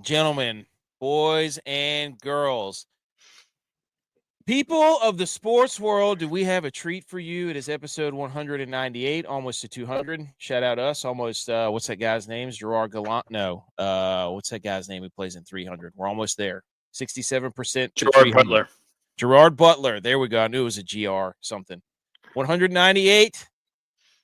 gentlemen, boys and girls, people of the sports world, do we have a treat for you? It is episode 198, almost to 200. Shout out us, almost. What's that guy's name? Gerard Gallant? No. What's that guy's name who plays in 300? We're almost there. 67% to Gerard Butler. Gerard Butler. There we go. I knew it was a GR something. 198.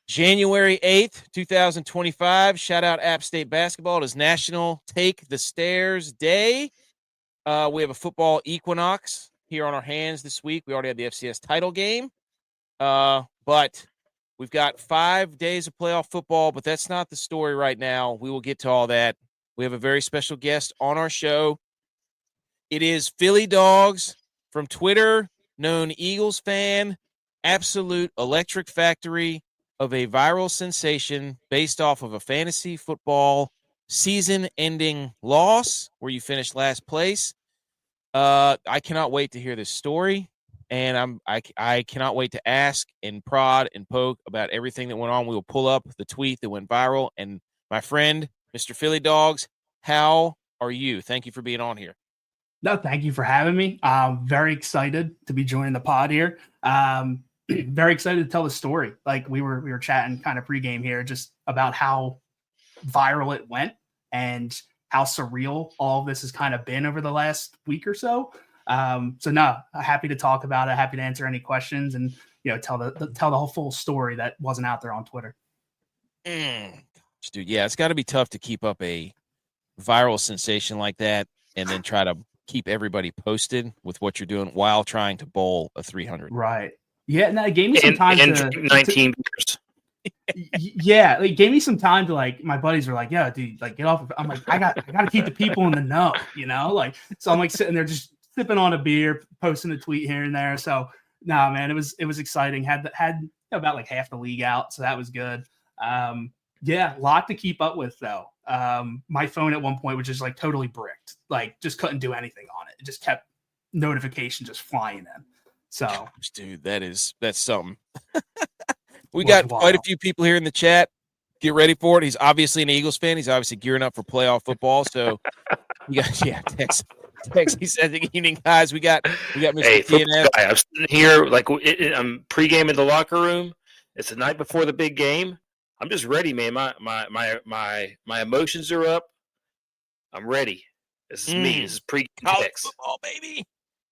January 8th, 2025. Shout out App State basketball. It is National Take the Stairs Day. We have a football equinox here on our hands this week. We already had the FCS title game. But we've got 5 days of playoff football, but that's not the story right now. We will get to all that. We have a very special guest on our show. It is PhillyDawgs from Twitter, known Eagles fan, absolute electric factory of a viral sensation based off of a fantasy football season-ending loss where you finished last place. I cannot wait to hear this story, and I cannot wait to ask and prod and poke about everything that went on. We will pull up the tweet that went viral. And my friend, Mr. PhillyDawgs, how are you? Thank you for being on here. No, thank you for having me. I'm very excited to be joining the pod here. Very excited to tell the story. Like we were chatting kind of pregame here just about how viral it went and how surreal all of this has kind of been over the last week or so. Happy to talk about it. Happy to answer any questions and, tell the whole full story that wasn't out there on Twitter. Dude, yeah, it's got to be tough to keep up a viral sensation like that and then try to keep everybody posted with what you're doing while trying to bowl a 300. Right. Yeah, no, it gave me some time to 19 years. Yeah, it gave me some time to my buddies were like, yeah, dude, get off. I'm like, I got to keep the people in the know, so I'm sitting there just sipping on a beer, posting a tweet here and there. So man, it was exciting. Had about half the league out. So that was good. Yeah, a lot to keep up with though. My phone at one point was just totally bricked, just couldn't do anything on it. It just kept notifications just flying in. So, dude, that's something. We got quite a few people here in the chat. Get ready for it. He's obviously an Eagles fan. He's obviously gearing up for playoff football. So, Tex. He said, "Good evening, guys. We got Mr. TNF. I'm sitting here I'm pregame in the locker room. It's the night before the big game. I'm just ready, man. My emotions are up. I'm ready. This is me. This is pregame Tex. Football, baby.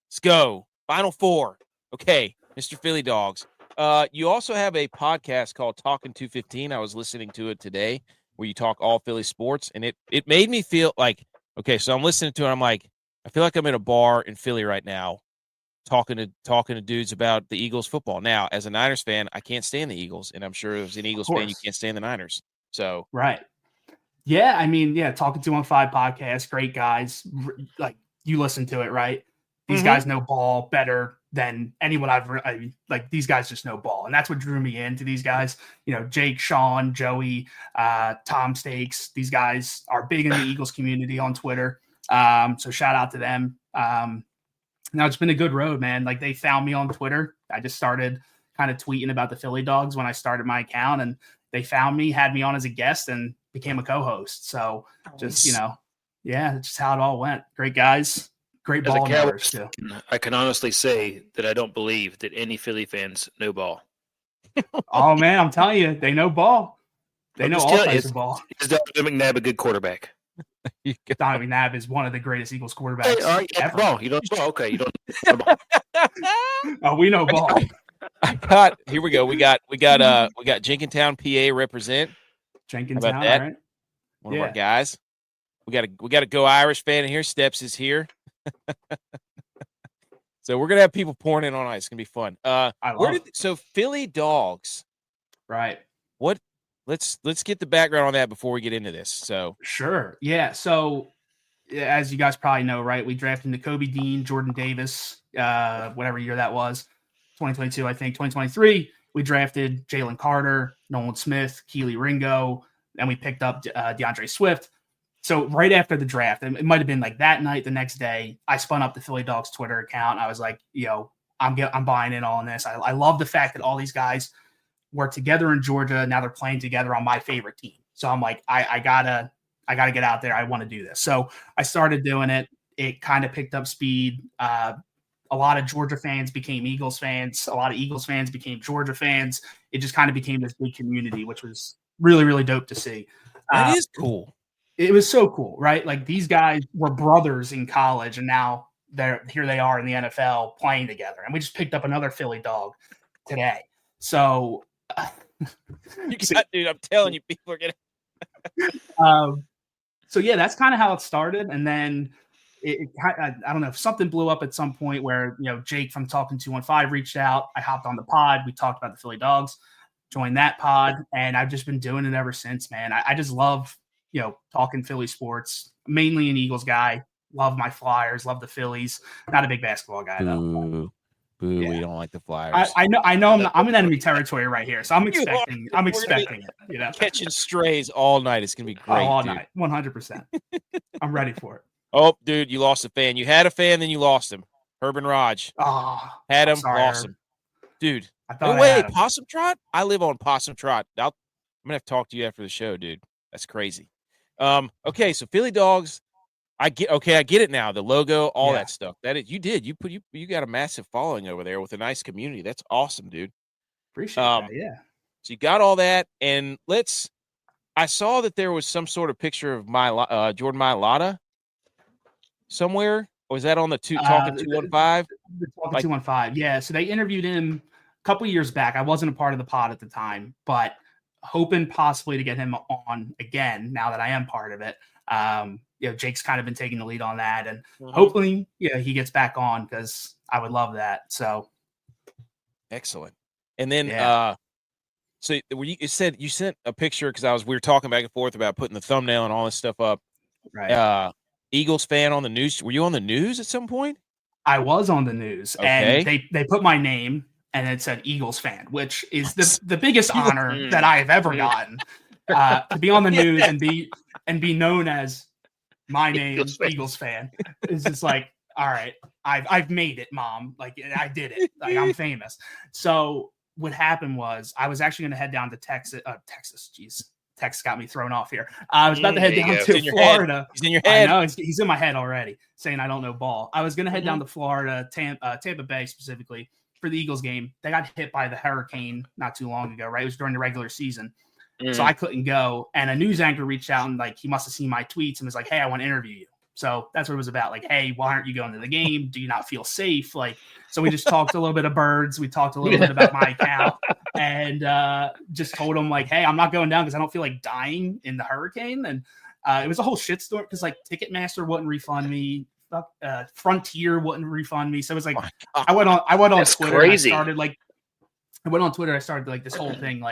Let's go. Final Four. Okay, Mr. PhillyDawgs. You also have a podcast called Talking 215. I was listening to it today where you talk all Philly sports, and it made me feel like, okay, so I'm listening to it. I'm like, I feel like I'm in a bar in Philly right now talking to dudes about the Eagles football. Now, as a Niners fan, I can't stand the Eagles, and I'm sure as an Eagles fan, you can't stand the Niners. So right. Yeah, I mean, Talking 215 podcast, great guys. You listen to it, right? These guys know ball better than anyone these guys just know ball. And that's what drew me into these guys. Jake, Sean, Joey, Tom Stakes. These guys are big in the Eagles community on Twitter. So shout out to them. Now it's been a good road, man. They found me on Twitter. I just started kind of tweeting about the PhillyDawgs when I started my account, and they found me, had me on as a guest, and became a co-host. So just, just how it all went. Great guys. Great ball knowers too. I can honestly say that I don't believe that any Philly fans know ball. Oh man, I'm telling you, they know ball. They know all kinds of ball. Is Donovan McNabb a good quarterback? Donovan McNabb is one of the greatest Eagles quarterbacks. Ever. Ball. You don't know. Okay, you don't know ball. Oh, we know ball. Here we go. We got Jenkintown, PA represent. Jenkintown, all right. One of our guys. We got a Go Irish fan in here. Steps is here. So we're gonna have people pouring in on ice. It's gonna be fun. PhillyDawgs, right? What? Let's get the background on that before we get into this. So sure, yeah. So as you guys probably know, right? We drafted Nakobe Dean, Jordan Davis, whatever year that was, 2022, I think. 2023, we drafted Jalen Carter, Nolan Smith, Keely Ringo, and we picked up DeAndre Swift. So right after the draft, it might have been that night, the next day, I spun up the PhillyDawgs Twitter account. I was like, I'm buying in on this. I love the fact that all these guys were together in Georgia. Now they're playing together on my favorite team. So I'm like, I gotta I got to get out there. I want to do this. So I started doing it. It kind of picked up speed. A lot of Georgia fans became Eagles fans. A lot of Eagles fans became Georgia fans. It just kind of became this big community, which was really, really dope to see. That is cool. It was so cool, right? Like these guys were brothers in college, and now here they are in the NFL playing together. And we just picked up another Philly dog today. So, dude, I'm telling you, people are gonna. So yeah, that's kind of how it started, and then I don't know, something blew up at some point where Jake from Talking 215 reached out. I hopped on the pod. We talked about the PhillyDawgs, joined that pod, and I've just been doing it ever since, man. I just love talking Philly sports. Mainly an Eagles guy. Love my Flyers. Love the Phillies. Not a big basketball guy though. Boo, yeah. We don't like the Flyers. I know. I'm in enemy territory right here, so I'm expecting it. Catching strays all night. It's gonna be great. All night, 100%. I'm ready for it. Oh, dude, you lost a fan. You had a fan, then you lost him. Herb and Raj. Had him, sorry, lost Herb. him. Dude. No way, Possum Trot? I live on Possum Trot. I'm gonna have to talk to you after the show, dude. That's crazy. Okay, so PhillyDawgs. I get it now. The logo, all that stuff. You got a massive following over there with a nice community. That's awesome, dude. Appreciate that. Yeah. So you got all that, and I saw that there was some sort of picture of Jordan Mailata somewhere. Or was that on the Talking 215? The Talking 215. Yeah. So they interviewed him a couple years back. I wasn't a part of the pod at the time, but hoping possibly to get him on again now that I am part of it. Jake's kind of been taking the lead on that, and hopefully, he gets back on because I would love that. So excellent. And then, so you said you sent a picture because we were talking back and forth about putting the thumbnail and all this stuff up. Right. Eagles fan on the news. Were you on the news at some point? I was on the news, and they put my name and it said Eagles fan, which is the biggest honor that I have ever gotten. To be on the news and be known as my name, Eagles fan, is just like, all right, I've made it, Mom. Like I did it. Like I'm famous. So what happened was I was actually going to head down to Texas. Jeez, Texas got me thrown off here. I was about to head down to Florida. He's in your head. I know he's in my head already, saying I don't know ball. I was going to head down to Florida, Tampa Bay specifically for the Eagles game. They got hit by the hurricane not too long ago, right? It was during the regular season. So I couldn't go. And a news anchor reached out and he must have seen my tweets and was like, hey, I want to interview you. So that's what it was about. Like, hey, why aren't you going to the game? Do you not feel safe? So we just talked a little bit of birds. We talked a little bit about my account and just told him hey, I'm not going down because I don't feel like dying in the hurricane. And it was a whole shitstorm because Ticketmaster wouldn't refund me. Frontier wouldn't refund me. So it was I went on That's Twitter. Crazy. I went on Twitter. I started this whole thing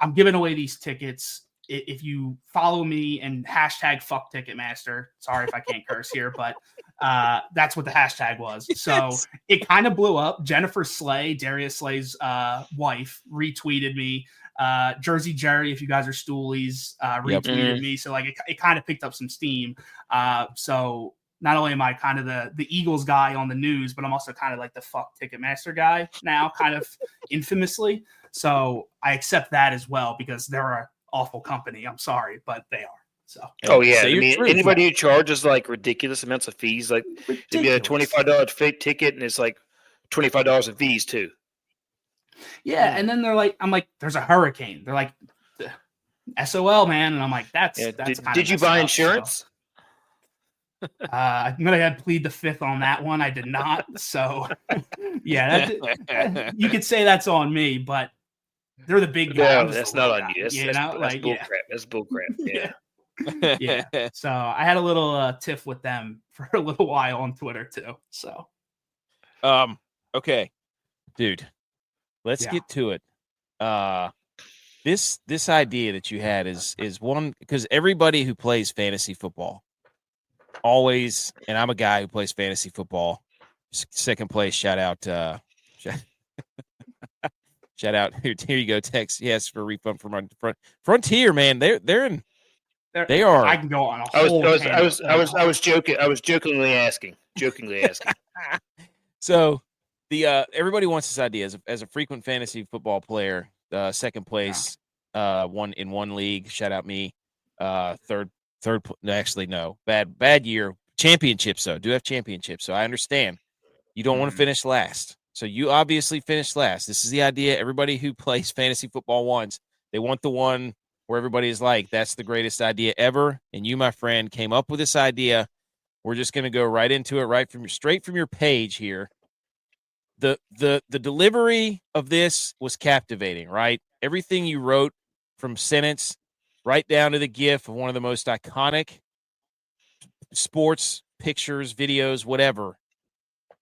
I'm giving away these tickets. If you follow me and hashtag fuck Ticketmaster, sorry if I can't curse here, but that's what the hashtag was. Yes. So it kind of blew up. Jennifer Slay, Darius Slay's wife, retweeted me. Jersey Jerry, if you guys are stoolies, retweeted me. So it kind of picked up some steam. So not only am I kind of the Eagles guy on the news, but I'm also kind of the fuck Ticketmaster guy now, kind of infamously. So I accept that as well because they're an awful company. I'm sorry, but they are. So. Oh yeah, so anybody who charges ridiculous amounts of fees, it'd be a $25 fake ticket, and it's $25 in fees too. Yeah, and then they're I'm there's a hurricane. They're like, SOL, man, and I'm like, that's Did you buy insurance? So. I'm gonna plead the fifth on that one. I did not. So yeah, you could say that's on me, but they're the big guy. No, that's not on you. That's bullcrap. That's bullcrap. Yeah. Yeah. So I had a little tiff with them for a little while on Twitter too. So, okay, dude, let's get to it. This idea that you had is one because everybody who plays fantasy football always, and I'm a guy who plays fantasy football. Second place, shout out. Shout out here you go, Tex. Yes, for a refund from Frontier, man. They are. I can go on a whole. I was joking. I was jokingly asking. So the everybody wants this idea as a frequent fantasy football player. Second place, one league. Shout out me. Third Actually, no, bad year. Championships though, do have championships. So I understand you don't want to finish last. So you obviously finished last. This is the idea. Everybody who plays fantasy football wants. They want the one where everybody is like, that's the greatest idea ever. And you, my friend, came up with this idea. We're just going to go right into it, straight from your page here. The delivery of this was captivating, right? Everything you wrote from sentence right down to the GIF of one of the most iconic sports pictures, videos, whatever.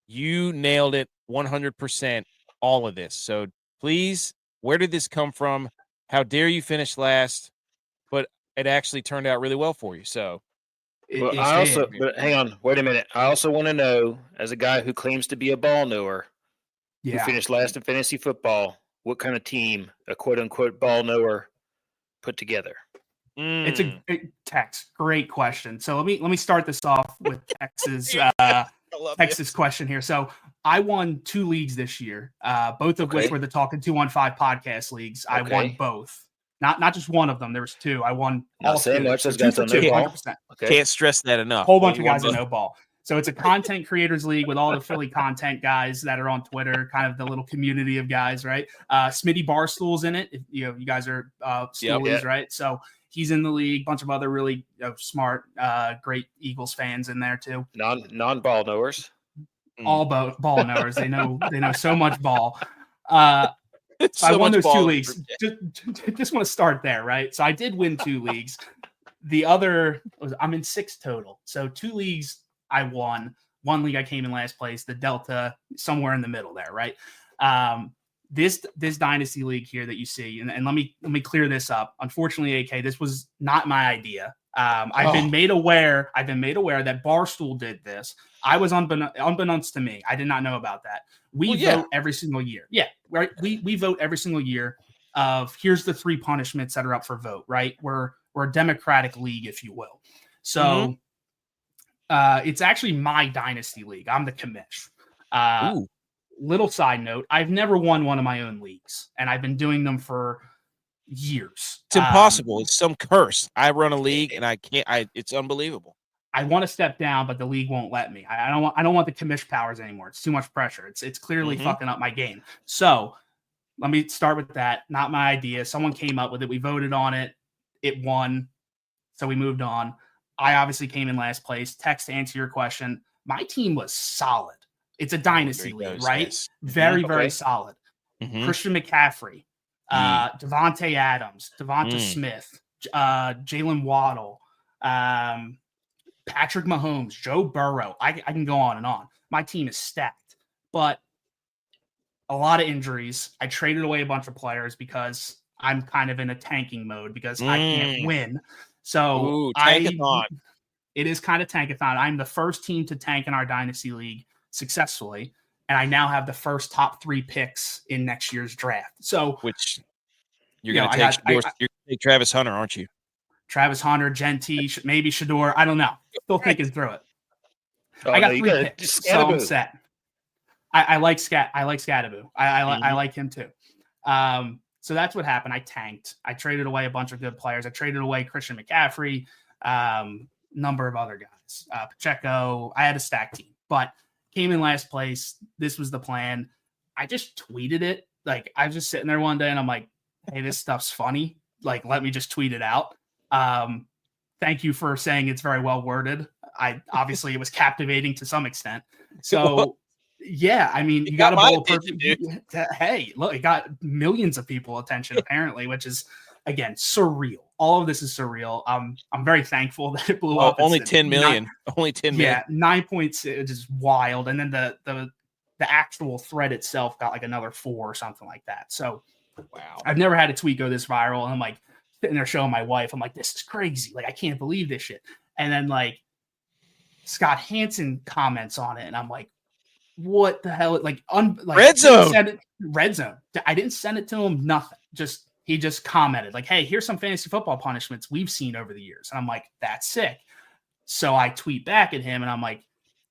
You nailed it 100%, all of this. So please, where did this come from? How dare you finish last? But it actually turned out really well for you. So But hang on, wait a minute. I also want to know, as a guy who claims to be a ball knower, who finished last in fantasy football, what kind of team a quote unquote ball knower put together? It's a Tex. Great question. So let me start this off with Tex's question here. So I won 2 leagues this year, both of which were the Talking 215 podcast leagues. I won both. Not just one of them. There was 2. I won all 2. Much. So Those guys 2 for 2, 100%. Can't stress that enough. Whole bunch of guys that know ball. So it's a content creators league with all the Philly content guys that are on Twitter, kind of the little community of guys, right? Smitty Barstool's in it. If, you guys are stoolies, right? So he's in the league. Bunch of other really smart, great Eagles fans in there too. Non-ball knowers. All ball knowers. They know so much ball. So I won those 2 leagues. Just want to start there, right? So I did win 2 leagues. The other I'm in 6 total. So 2 leagues I won. 1 league I came in last place. The Delta somewhere in the middle there, right? This dynasty league here that you see, and let me clear this up. Unfortunately, AK, this was not my idea. I've been made aware that Barstool did this. I was unbeknownst to me. I did not know about that. We vote every single year. Yeah, right. We vote every single year of here's the 3 punishments that are up for vote, right? We're a democratic league, if you will. So it's actually my dynasty league. I'm the commish. Little side note, I've never won one of my own leagues, and I've been doing them for years. It's impossible. It's some curse. I run a league, and I can't. It's unbelievable. I want to step down, but the league won't let me. I don't want the commish powers anymore. It's too much pressure. It's clearly fucking up my game. So let me start with that. Not my idea. Someone came up with it. We voted on it. It won. So we moved on. I obviously came in last place. Text, to answer your question, my team was solid. It's a dynasty league, right? Yes. Very solid. Christian McCaffrey, Devontae Adams, Devonta Smith, Jalen Waddle, Patrick Mahomes, Joe Burrow. I can go on and on. My team is stacked, but a lot of injuries. I traded away a bunch of players because I'm kind of in a tanking mode because I can't win. So it is kind of tankathon. I'm the first team to tank in our dynasty league successfully, and I now have the first top 3 picks in next year's draft. So, which you're going to take Travis Hunter, aren't you? Travis Hunter, Genty, maybe Shador. I don't know. Still thinking through it. I got 3 picks, so I'm set. I like Scattaboo. I like him too. So that's what happened. I tanked. I traded away a bunch of good players. I traded away Christian McCaffrey, number of other guys, Pacheco. I had a stack team, but came in last place. This was the plan. I just tweeted it. Like, I was just sitting there one day and I'm like, hey, this stuff's funny. Like, let me just tweet it out. Thank you for saying it's very well worded. Obviously it was captivating to some extent. So yeah, I mean, you got a bowl perfect. Hey, look, it got millions of people attention apparently, which is again surreal. All of this is surreal. I'm very thankful that it blew up. Only 10 million. Only 10 million. Yeah, 9 points is wild. And then the actual thread itself got like another 4 or something like that. So wow, I've never had a tweet go this viral. And I'm like sitting there showing my wife, I'm like, this is crazy. Like, I can't believe this shit. And then like Scott Hansen comments on it, and I'm like, what the hell? Like Red Zone. Red Zone. I didn't send it to him. Nothing. He just commented like, hey, here's some fantasy football punishments we've seen over the years. And I'm like, that's sick. So I tweet back at him and I'm like,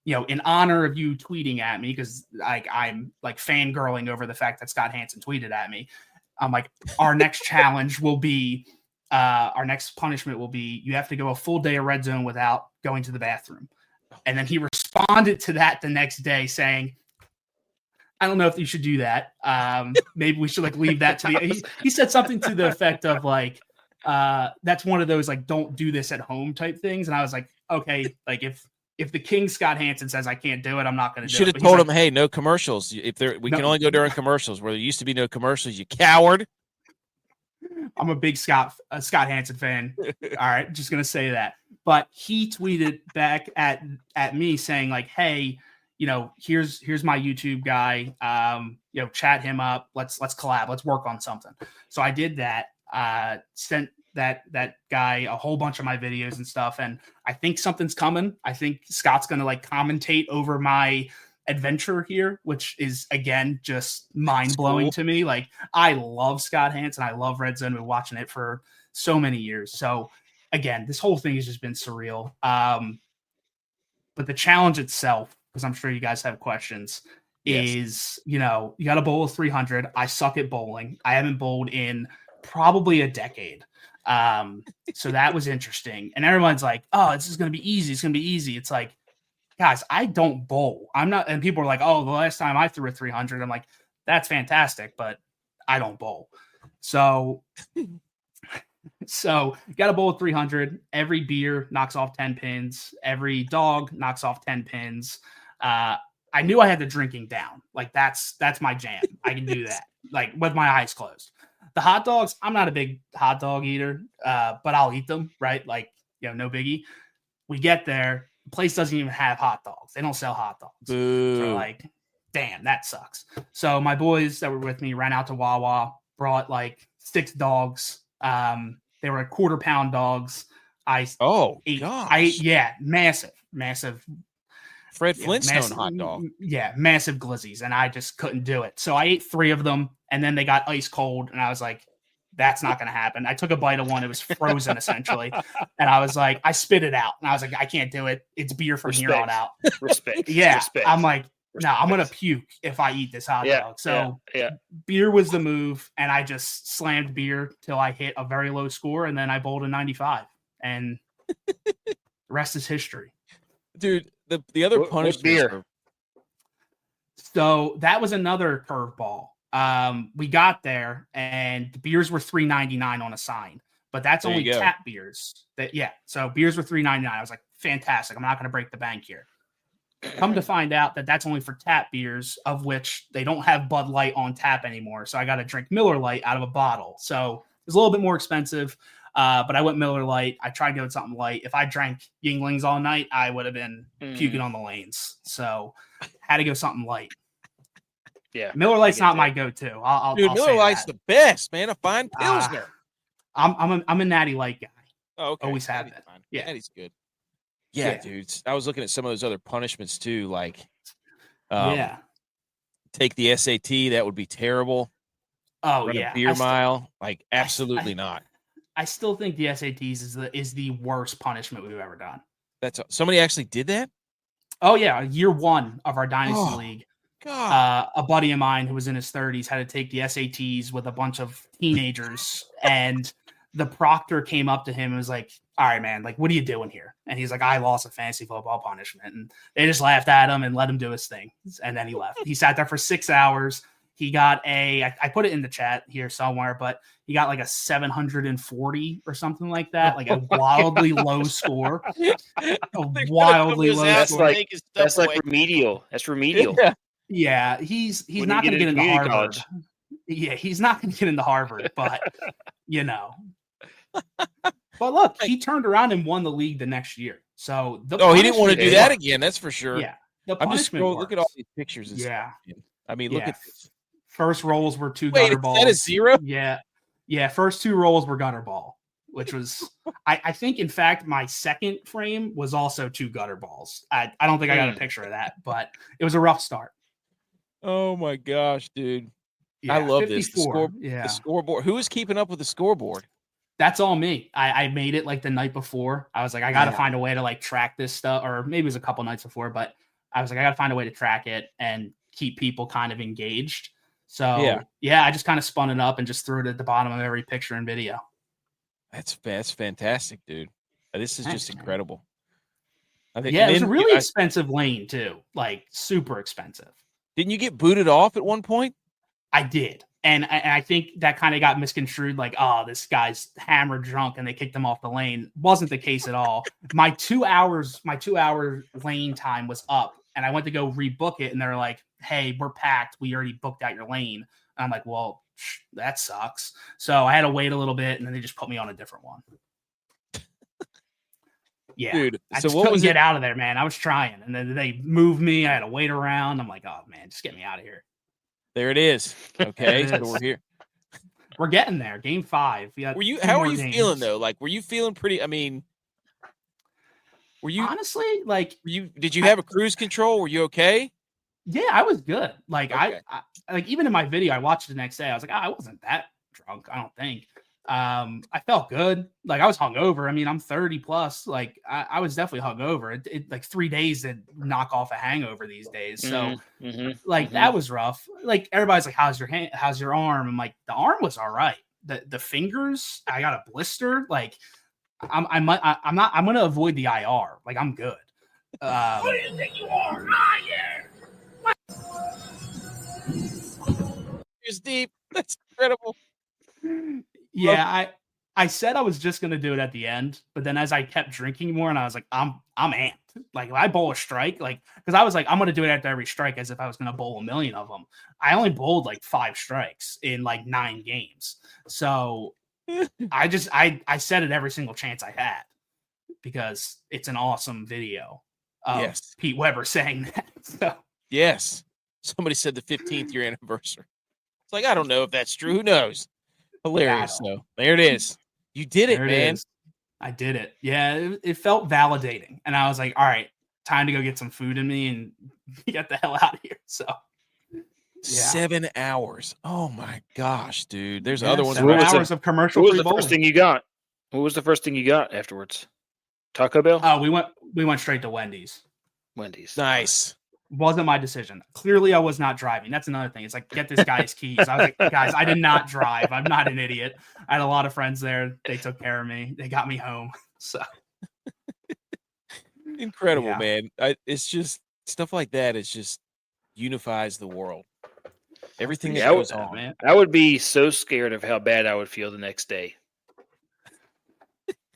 in honor of you tweeting at me, because I'm like fangirling over the fact that Scott Hansen tweeted at me. I'm like, our next challenge will be our next punishment will be you have to go a full day of red zone without going to the bathroom. And then he responded to that the next day saying, I don't know if you should do that. Maybe we should like leave that to the. He said something to the effect of like, that's one of those like don't do this at home type things. And I was like, okay, like if the King Scott Hansen says I can't do it, I'm not going to do it. You should have told him, hey, no commercials. If we can only go during commercials. Where there used to be no commercials, you coward. I'm a big Scott Hansen fan. All right, just gonna say that. But he tweeted back at me saying like, hey, here's my YouTube guy. Chat him up. Let's collab. Let's work on something. So I did that. Sent that guy a whole bunch of my videos and stuff. And I think something's coming. I think Scott's gonna like commentate over my adventure here, which is again just mind-blowing to me. Like I love Scott Hansen. I love Red Zone. I've been watching it for so many years. So again, this whole thing has just been surreal. But the challenge itself, because I'm sure you guys have questions, is you got to bowl a 300. I suck at bowling. I haven't bowled in probably a decade. So that was interesting. And everyone's like, oh, this is going to be easy. It's going to be easy. It's like, guys, I don't bowl. I'm not, and people are like, oh, the last time I threw a 300, I'm like, that's fantastic, but I don't bowl. So you got to bowl a 300. Every beer knocks off 10 pins. Every dog knocks off 10 pins. I knew I had the drinking down. Like that's my jam. I can do that. Like with my eyes closed. The hot dogs, I'm not a big hot dog eater, but I'll eat them, right? Like, no biggie. We get there. The place doesn't even have hot dogs. They don't sell hot dogs. Boo. So like, damn, that sucks. So my boys that were with me ran out to Wawa, brought like 6 dogs. They were quarter-pound dogs. I ate massive. Fred Flintstone hot dog. Yeah, massive glizzies, and I just couldn't do it. So I ate 3 of them, and then they got ice cold, and I was like, that's not going to happen. I took a bite of one. It was frozen essentially. And I was like, I spit it out. And I was like, I can't do it. It's beer from here on out. Respect. Yeah. Respect. I'm like, no, I'm going to puke if I eat this hot dog. So beer was the move. And I just slammed beer till I hit a very low score. And then I bowled a 95 and the rest is history. Dude, the other punishment beer. So that was another curveball. We got there and the beers were $3.99 on a sign, but that's only tap beers. So beers were $3.99. I was like, fantastic. I'm not going to break the bank here. Come to find out that that's only for tap beers, of which they don't have Bud Light on tap anymore. So I got to drink Miller Lite out of a bottle. So it was a little bit more expensive, but I went Miller Lite. I tried to go with something light. If I drank Yinglings all night, I would have been puking on the lanes. So had to go something light. Yeah, Miller Lite's not my go-to. I'll Miller Lite's the best, man. A fine Pilsner. I'm a Natty Light guy. Oh, okay. Always have it. Yeah, Natty's good. Yeah, dude. I was looking at some of those other punishments too, like take the SAT. That would be terrible. Oh, run a beer mile. Like, absolutely not. I still think the SATs is the worst punishment we've ever done. Somebody actually did that? Oh, yeah. Year 1 of our Dynasty League. God. A buddy of mine who was in his 30s had to take the SATs with a bunch of teenagers, and the proctor came up to him and was like, all right, man, like, what are you doing here? And he's like, I lost a fantasy football punishment. And they just laughed at him and let him do his thing. And then he left. He sat there for 6 hours. He got I put it in the chat here somewhere, but he got like a 740 or something like that, like a wildly low score. A wildly low score. That's like remedial. That's remedial. Yeah, he's not going to get into Harvard. College. Yeah, he's not going to get into Harvard, but But look, he turned around and won the league the next year. So he didn't want to do that again. That's for sure. Yeah, I'm just scrolling. Look at all these pictures. I mean, look at this. First rolls were 2 gutter balls. Is that a 0? Yeah. First 2 rolls were gutter ball, which was I think in fact my second frame was also 2 gutter balls. I don't think I got a picture of that, but it was a rough start. Oh my gosh, dude. Yeah, I love 54. The scoreboard. Who is keeping up with the scoreboard? That's all me. I made it like the night before. I was like, I got to find a way to like track this stuff, or maybe it was a couple nights before, but I was like, I got to find a way to track it and keep people kind of engaged. So I just kind of spun it up and just threw it at the bottom of every picture and video. That's fantastic, dude. This is Thanks, just man. incredible. I think, Yeah, and it was a then really expensive lane too, like super expensive. didn't you get booted off at one point? I did. And I think that kind of got misconstrued like, oh, this guy's hammered drunk and they kicked him off the lane. Wasn't the case at all. My 2 hour lane time was up and I went to go rebook it and they're like, hey, we're packed. We already booked out your lane. And I'm like, well, that sucks. So I had to wait a little bit and then they just put me on a different one. Yeah. Dude, I so just what couldn't was get it? out of there, man. I was trying. And then they moved me. I had to wait around. I'm like, oh, man, just get me out of here. There it is. Okay, It so is. we're here. We're getting there. Game 5. We got Were you? 2 How more were you games. feeling though? Like, were you feeling pretty? I mean, were you? Honestly, like, Were you? Did you have a cruise control? Were you okay? yeah, I was good. Like, Okay. I like even in my video, I watched it the next day. I was like, I wasn't that drunk. I don't think. I felt good. Like I was hungover. I mean, I'm 30 plus. Like I was definitely hungover. It like 3 days to knock off a hangover these days. So that was rough. Like everybody's like, how's your hand? How's your arm? I'm like, the arm was all right. The fingers, I got a blister. Like I'm gonna avoid the IR. Like I'm good. What do you think you are? It's deep. That's incredible. Yeah, I said I was just gonna do it at the end, but then as I kept drinking more, and I was like, I'm amped. Like if I bowl a strike, like because I was like, I'm gonna do it after every strike as if I was gonna bowl a million of them. I only bowled like 5 strikes in like 9 games, so I said it every single chance I had because it's an awesome video of Yes. Pete Weber saying that. So Yes. Somebody said the 15th year anniversary. It's like I don't know if that's true. Who knows? Hilarious. So there it is. You did it, there man. is. I did it. Yeah, it felt validating. And I was like, all right, time to go get some food in me and get the hell out of here. So 7 hours. Oh my gosh, dude. There's yeah, other ones. 7 hours of commercial. What was the first thing you got? What was the first thing you got afterwards? Taco Bell? Oh, we went straight to Wendy's. Wendy's. Nice. Wasn't my decision. Clearly, I was not driving. That's another thing. It's like, get this guy's keys. I was like, guys, I did not drive. I'm not an idiot. I had a lot of friends there. They took care of me. They got me home. So incredible, man. It's just stuff like that. It's just unifies the world. Everything that goes on, man. I would be so scared of how bad I would feel the next day.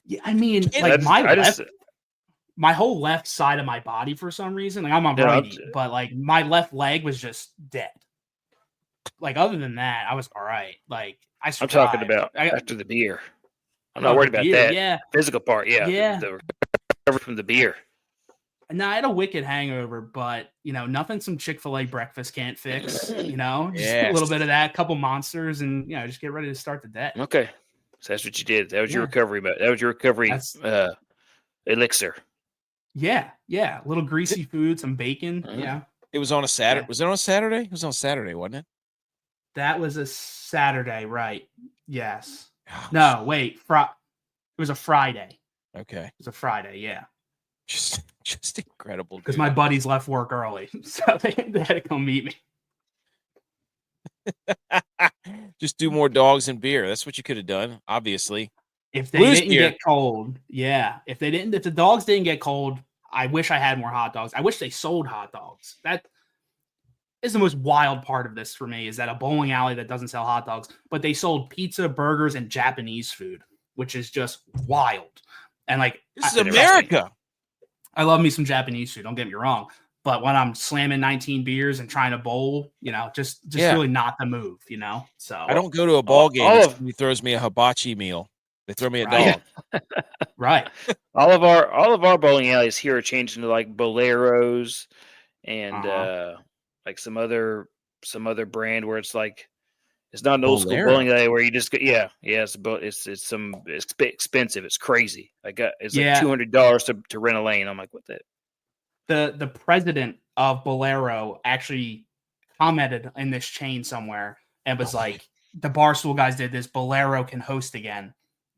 Yeah, I mean, like my whole left side of my body for some reason, like I'm on righty, but like my left leg was just dead. Like other than that, I was all right. Like I'm talking about after the beer. I'm not worried about that. Yeah, physical part. Yeah, yeah. The recovery from the beer. No, I had a wicked hangover, but nothing some Chick-fil-A breakfast can't fix. Just a little bit of that, couple monsters, and just get ready to start the day. Okay, so that's what you did. That was your recovery. That was your recovery elixir. Yeah. A little greasy food, some bacon. Mm-hmm. Yeah. It was on a Saturday. Yeah. Was it on a Saturday? It was on Saturday, wasn't it? That was a Saturday, right? Yes. Oh, no, wait. It was a Friday. Okay. It was a Friday, yeah. Just incredible. Because my buddies left work early, so they had to come meet me. Just do more dogs and beer. That's what you could have done, obviously. If they didn't get cold, yeah. If the dogs didn't get cold, I wish I had more hot dogs. I wish they sold hot dogs. That is the most wild part of this for me, is that a bowling alley that doesn't sell hot dogs, but they sold pizza, burgers, and Japanese food, which is just wild. And like, this is America. I love me some Japanese food. Don't get me wrong. But when I'm slamming 19 beers and trying to bowl, just really not the move, So I don't go to a ball game if somebody throws me a hibachi meal. They throw me a dog. Right. All of our bowling alleys here are changing to like Boleros and like some other brand where it's like it's not an old school bowling alley where you just get it's expensive. It's crazy. Like it's like $200 to rent a lane. I'm like, what the. The president of Bolero actually commented in this chain somewhere and was like, the Barstool guys did this. Bolero can host again.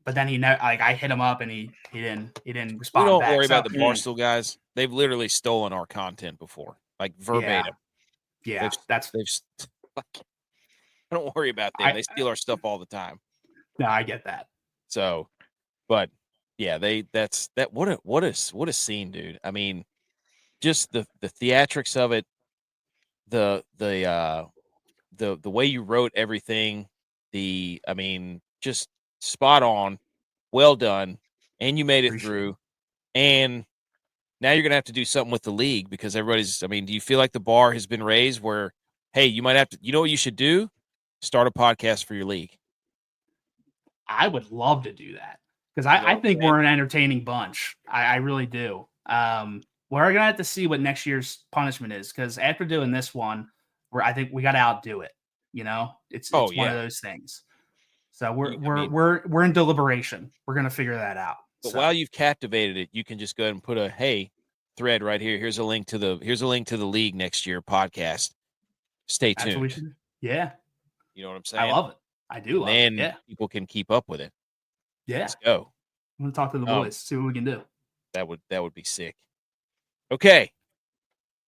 But then I hit him up and he didn't respond. We don't worry about the Barstool guys. They've literally stolen our content before, like verbatim. Yeah, I don't worry about them. They steal our stuff all the time. No, I get that. So But yeah, what a scene, dude. I mean, just the theatrics of it, the way you wrote everything, just spot on, well done, and you made it Appreciate through. And now you're gonna have to do something with the league because everybody's. I mean, do you feel like the bar has been raised where, hey, you might have to? You know what you should do? Start a podcast for your league. I would love to do that because I think we're an entertaining bunch. I really do. We're gonna have to see what next year's punishment is because after doing this one, I think we got to outdo it. You know, it's one of those things. So we're in deliberation. We're gonna figure that out. But while you've captivated it, you can just go ahead and put a thread right here. Here's a link to the league next year podcast. Stay tuned. That's what we should do. Yeah. You know what I'm saying? I love it. I do love it. Yeah. People can keep up with it. Yeah. Let's go. I'm gonna talk to the boys, see what we can do. That would be sick. Okay.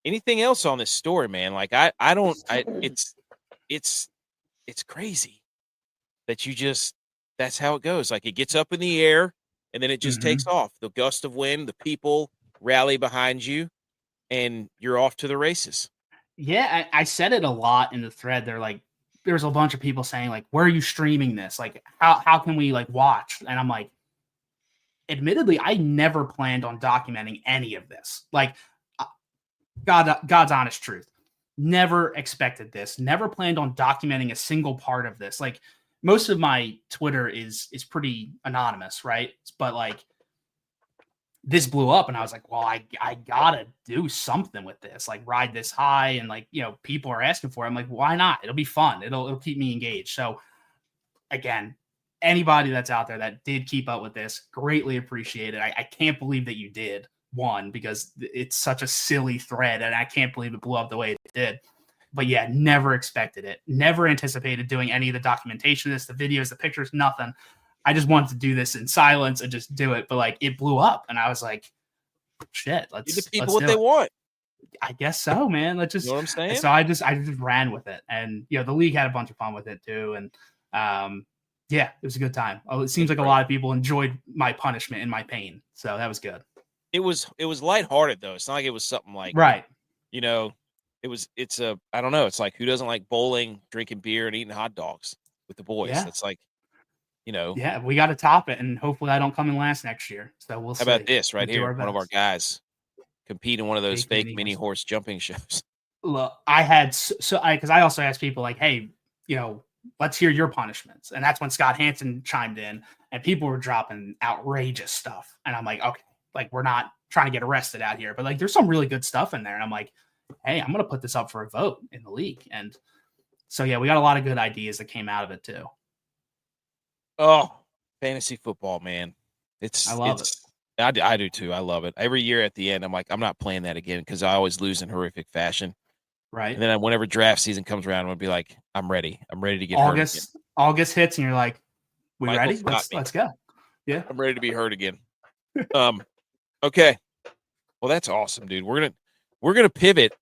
Anything else on this story, man? Like it's crazy that that's how it goes. Like it gets up in the air and then it just takes off. The gust of wind, the people rally behind you, and you're off to the races. Yeah, I said it a lot in the thread. They're like, there's a bunch of people saying like, where are you streaming this? Like, how can we like watch? And I'm like, admittedly, I never planned on documenting any of this. Like, God's honest truth. Never expected this. Never planned on documenting a single part of this. Like, most of my Twitter is pretty anonymous, right? But like, this blew up, and I was like, well, I gotta do something with this. Like, ride this high, and like, you know, people are asking for it. I'm like, why not? It'll be fun. It'll keep me engaged. So, again, anybody that's out there that did keep up with this, greatly appreciate it. I can't believe that you did. One, because it's such a silly thread, and I can't believe it blew up the way it did. But yeah, never expected it. Never anticipated doing any of the documentation of this, the videos, the pictures, nothing. I just wanted to do this in silence and just do it. But like, it blew up, and I was like, shit, let's give the people what they want. I guess so, man. Let's just, you know what I'm saying? So I just ran with it, and you know, the league had a bunch of fun with it too. And yeah, it was a good time. It seems like a lot of people enjoyed my punishment and my pain. So that was good. It was lighthearted though. It's not like it was something like, right. You know, I don't know. It's like, who doesn't like bowling, drinking beer, and eating hot dogs with the boys? Yeah. It's like, you know. Yeah, we got to top it, and hopefully I don't come in last next year. So we'll see. How about this right here? One of our guys compete in one of those fake mini horse jumping shows. Look, I had because I also asked people like, hey, you know, let's hear your punishments, and that's when Scott Hansen chimed in, and people were dropping outrageous stuff, and I'm like, okay, like we're not trying to get arrested out here, but like there's some really good stuff in there, and I'm like, hey, I'm gonna put this up for a vote in the league, and so yeah, we got a lot of good ideas that came out of it too. Oh, fantasy football, man. I love it. I do too. I love it. Every year at the end, I'm like, I'm not playing that again because I always lose in horrific fashion. Right. And then whenever draft season comes around, I'm going to be like, I'm ready. I'm ready to get hurt again. August hits and you're like, we Michael, ready? Let's go. Yeah. I'm ready to be hurt again. Okay. Well, that's awesome, dude. We're going to pivot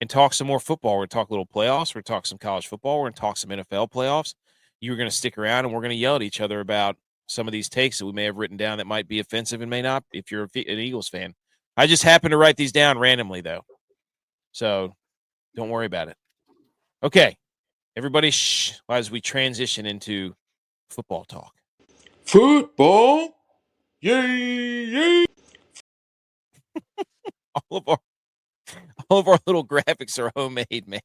and talk some more football. We're going to talk a little playoffs. We're going to talk some college football. We're going to talk some NFL playoffs. You're going to stick around, and we're going to yell at each other about some of these takes that we may have written down that might be offensive and may not if you're an Eagles fan. I just happened to write these down randomly, though. So don't worry about it. Okay. Everybody, as we transition into football talk. Football? Yay, yay. All of our little graphics are homemade, man.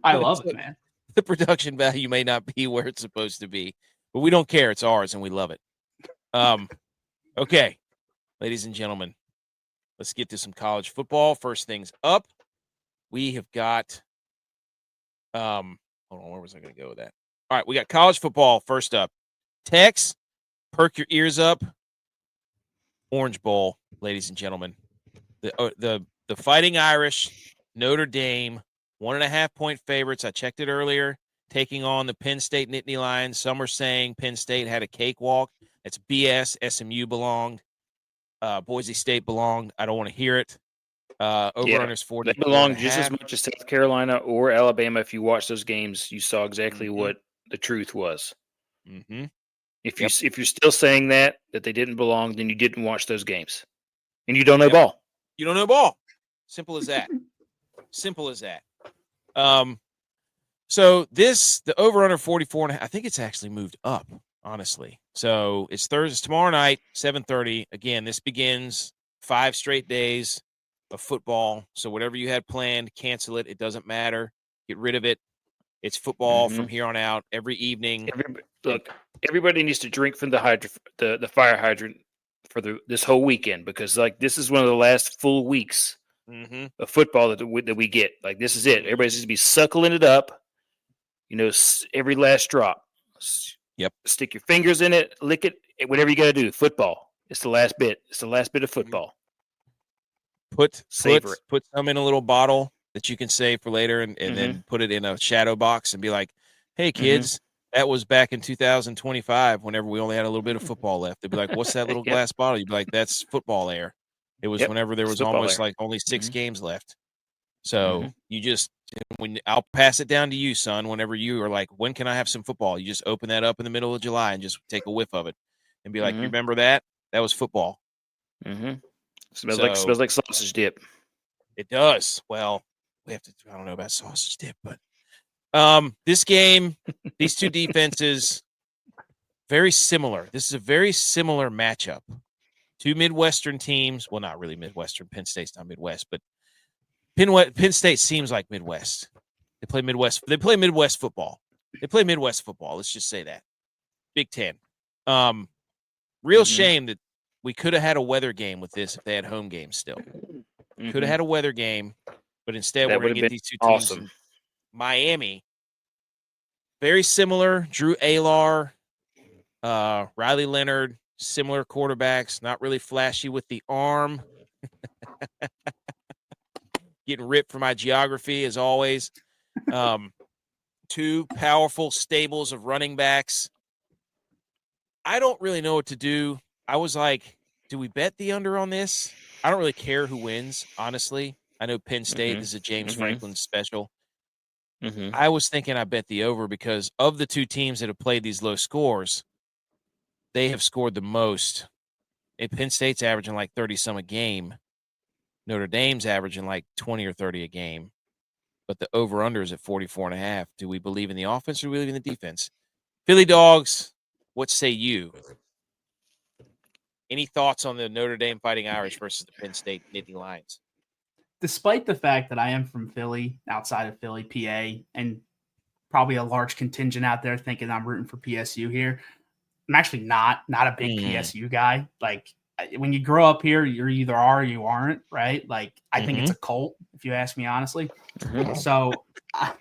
I love it, man. The production value may not be where it's supposed to be, but we don't care. It's ours, and we love it. Okay, ladies and gentlemen, let's get to some college football. First things up, we have got hold on, where was I going to go with that? All right, we got college football first up. Tex, perk your ears up. Orange Bowl, ladies and gentlemen. The Fighting Irish, Notre Dame, 1.5-point favorites. I checked it earlier, taking on the Penn State Nittany Lions. Some are saying Penn State had a cakewalk. It's BS. SMU belonged. Boise State belonged. I don't want to hear it. Over-under's 40. They belong just as much as South Carolina or Alabama. If you watch those games, you saw exactly what the truth was. Mm-hmm. If you're still saying that they didn't belong, then you didn't watch those games, and you don't know Yep. ball. You don't know ball. Simple as that. Simple as that. So the over under 44 and I think it's actually moved up, honestly. So it's Thursday, tomorrow night, 7:30. Again, this begins 5 straight days of football. So whatever you had planned, cancel it. It doesn't matter. Get rid of it. It's football from here on out every evening. Everybody needs to drink from the fire hydrant for this whole weekend, because this is one of the last full weeks of football that we get. Like, this is it. Everybody needs to be suckling it up. Every last drop. Yep. Stick your fingers in it, lick it, whatever you got to do. Football. It's the last bit. It's the last bit of football. Put Savor it. Put some in a little bottle that you can save for later, and then put it in a shadow box and be like, "Hey, kids, that was back in 2025. Whenever we only had a little bit of football left." They'd be like, "What's that little glass bottle?" You'd be like, "That's football air." It was whenever there was almost like only 6 games left. So you just I'll pass it down to you, son. Whenever you are like, "When can I have some football?" You just open that up in the middle of July and just take a whiff of it and be like, "You remember that? That was football." Smells like sausage dip. It does. Well, we have to. I don't know about sausage dip, but this game, these two defenses, very similar. This is a very similar matchup. Two Midwestern teams. Well, not really Midwestern. Penn State's not Midwest, but Penn State seems like Midwest. They play Midwest. They play Midwest football. They play Midwest football. Let's just say that. Big Ten. Real shame that we could have had a weather game with this if they had home games still. Could have had a weather game, but instead we're going to get these two teams in Miami. Very similar. Drew Alar, Riley Leonard, similar quarterbacks. Not really flashy with the arm. Getting ripped for my geography, as always. Two powerful stables of running backs. I don't really know what to do. I was like, do we bet the under on this? I don't really care who wins, honestly. I know Penn State is a James Franklin special. I was thinking I bet the over because of the two teams that have played these low scores, they have scored the most. And Penn State's averaging like 30-some a game. Notre Dame's averaging like 20 or 30 a game. But the over-under is at 44.5. Do we believe in the offense or do we believe in the defense? PhillyDawgs, what say you? Any thoughts on the Notre Dame Fighting Irish versus the Penn State Nittany Lions? Despite the fact that I am from Philly, outside of Philly, PA, and probably a large contingent out there thinking I'm rooting for PSU here, I'm actually not a big PSU guy. Like, when you grow up here, you either are or you aren't, right? Like, I think it's a cult, if you ask me honestly. So a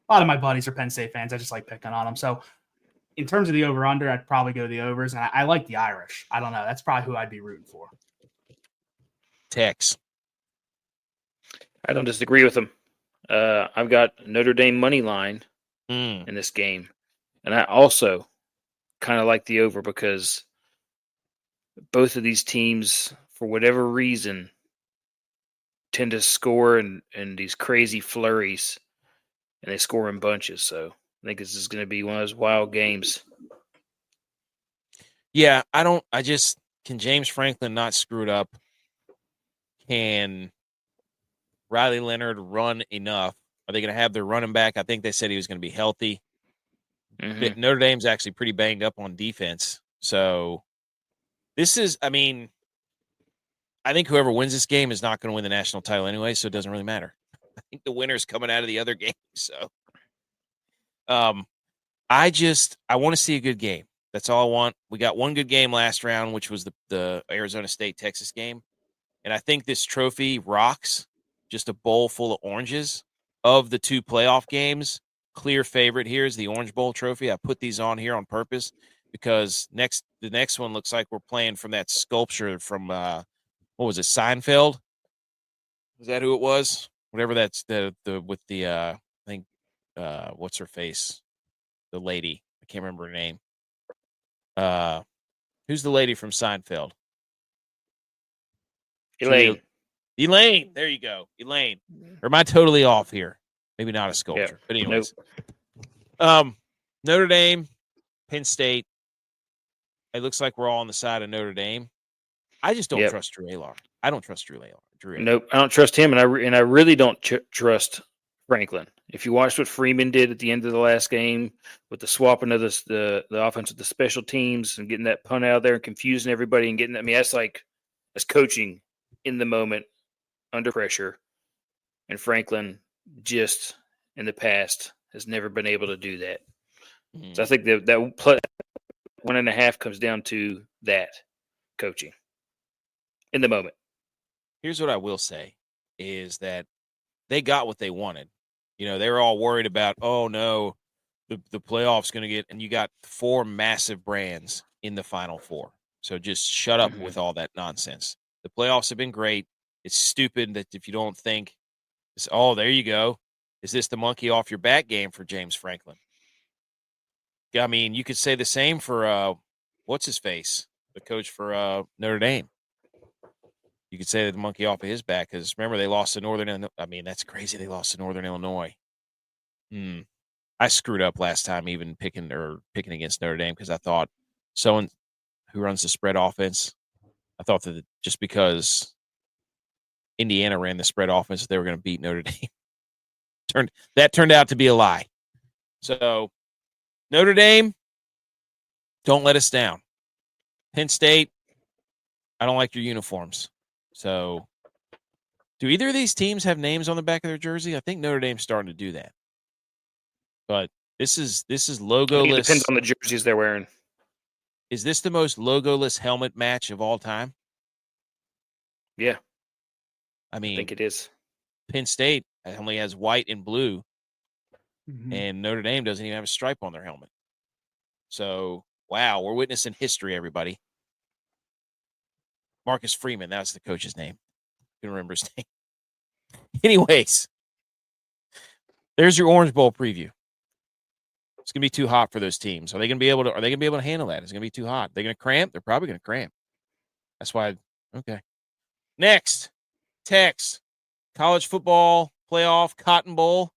lot of my buddies are Penn State fans. I just like picking on them. So in terms of the over-under, I'd probably go the overs. And I like the Irish. I don't know. That's probably who I'd be rooting for. Tex. I don't disagree with them. I've got Notre Dame money line in this game. And I also kind of like the over because both of these teams, for whatever reason, tend to score in these crazy flurries, and they score in bunches. So I think this is going to be one of those wild games. Yeah, can James Franklin not screw it up? Can Riley Leonard run enough? Are they going to have their running back? I think they said he was going to be healthy. Notre Dame's actually pretty banged up on defense. So this is, I think whoever wins this game is not going to win the national title anyway, so it doesn't really matter. I think the winner's coming out of the other game. So I want to see a good game. That's all I want. We got one good game last round, which was the Arizona State-Texas game. And I think this trophy rocks. Just a bowl full of oranges. Of the two playoff games, clear favorite here is the Orange Bowl trophy. I put these on here on purpose because the next one looks like we're playing from that sculpture from what was it, Seinfeld? Was that who it was? Whatever that's I think what's her face? The lady. I can't remember her name. Who's the lady from Seinfeld? Elaine. There you go. Elaine. Or am I totally off here? Maybe not a sculpture. But anyways. Notre Dame, Penn State. it looks like we're all on the side of Notre Dame. I just don't Yep. trust Drew Aylar. I don't trust Drew Aylar. Nope, I don't trust him, and I really don't trust Franklin. If you watched what Freeman did at the end of the last game with the swapping of the offense with the special teams and getting that punt out of there and confusing everybody and getting, I mean, that's coaching in the moment under pressure. And Franklin just in the past has never been able to do that. So I think that 1.5 comes down to that coaching in the moment. Here's what I will say is that they got what they wanted. You know, they were all worried about, oh no, the playoffs going to get, and you got 4 massive brands in the Final Four. So just shut up with all that nonsense. The playoffs have been great. It's stupid that if you don't think, oh, there you go. Is this the monkey off your back game for James Franklin? I mean, you could say the same for what's his face, the coach for Notre Dame. You could say that the monkey off of his back because remember they lost to Northern Illinois. I mean, that's crazy. They lost to Northern Illinois. I screwed up last time even picking against Notre Dame because I thought someone who runs the spread offense. I thought that just because Indiana ran the spread offense, they were going to beat Notre Dame. Turned out to be a lie. So Notre Dame, don't let us down. Penn State, I don't like your uniforms. So, do either of these teams have names on the back of their jersey? I think Notre Dame's starting to do that. But this is logoless. It depends on the jerseys they're wearing. Is this the most logoless helmet match of all time? Yeah. I mean, I think it is. Penn State only has white and blue, Mhm. and Notre Dame doesn't even have a stripe on their helmet. So, wow, we're witnessing history, everybody. Marcus Freeman, that's the coach's name. I can remember his name. Anyways, there's your Orange Bowl preview. It's gonna be too hot for those teams. Are they gonna be able to handle that? It's gonna be too hot. They're gonna cramp. They're probably gonna cramp. That's why. Okay. Next, text college football playoff Cotton Bowl.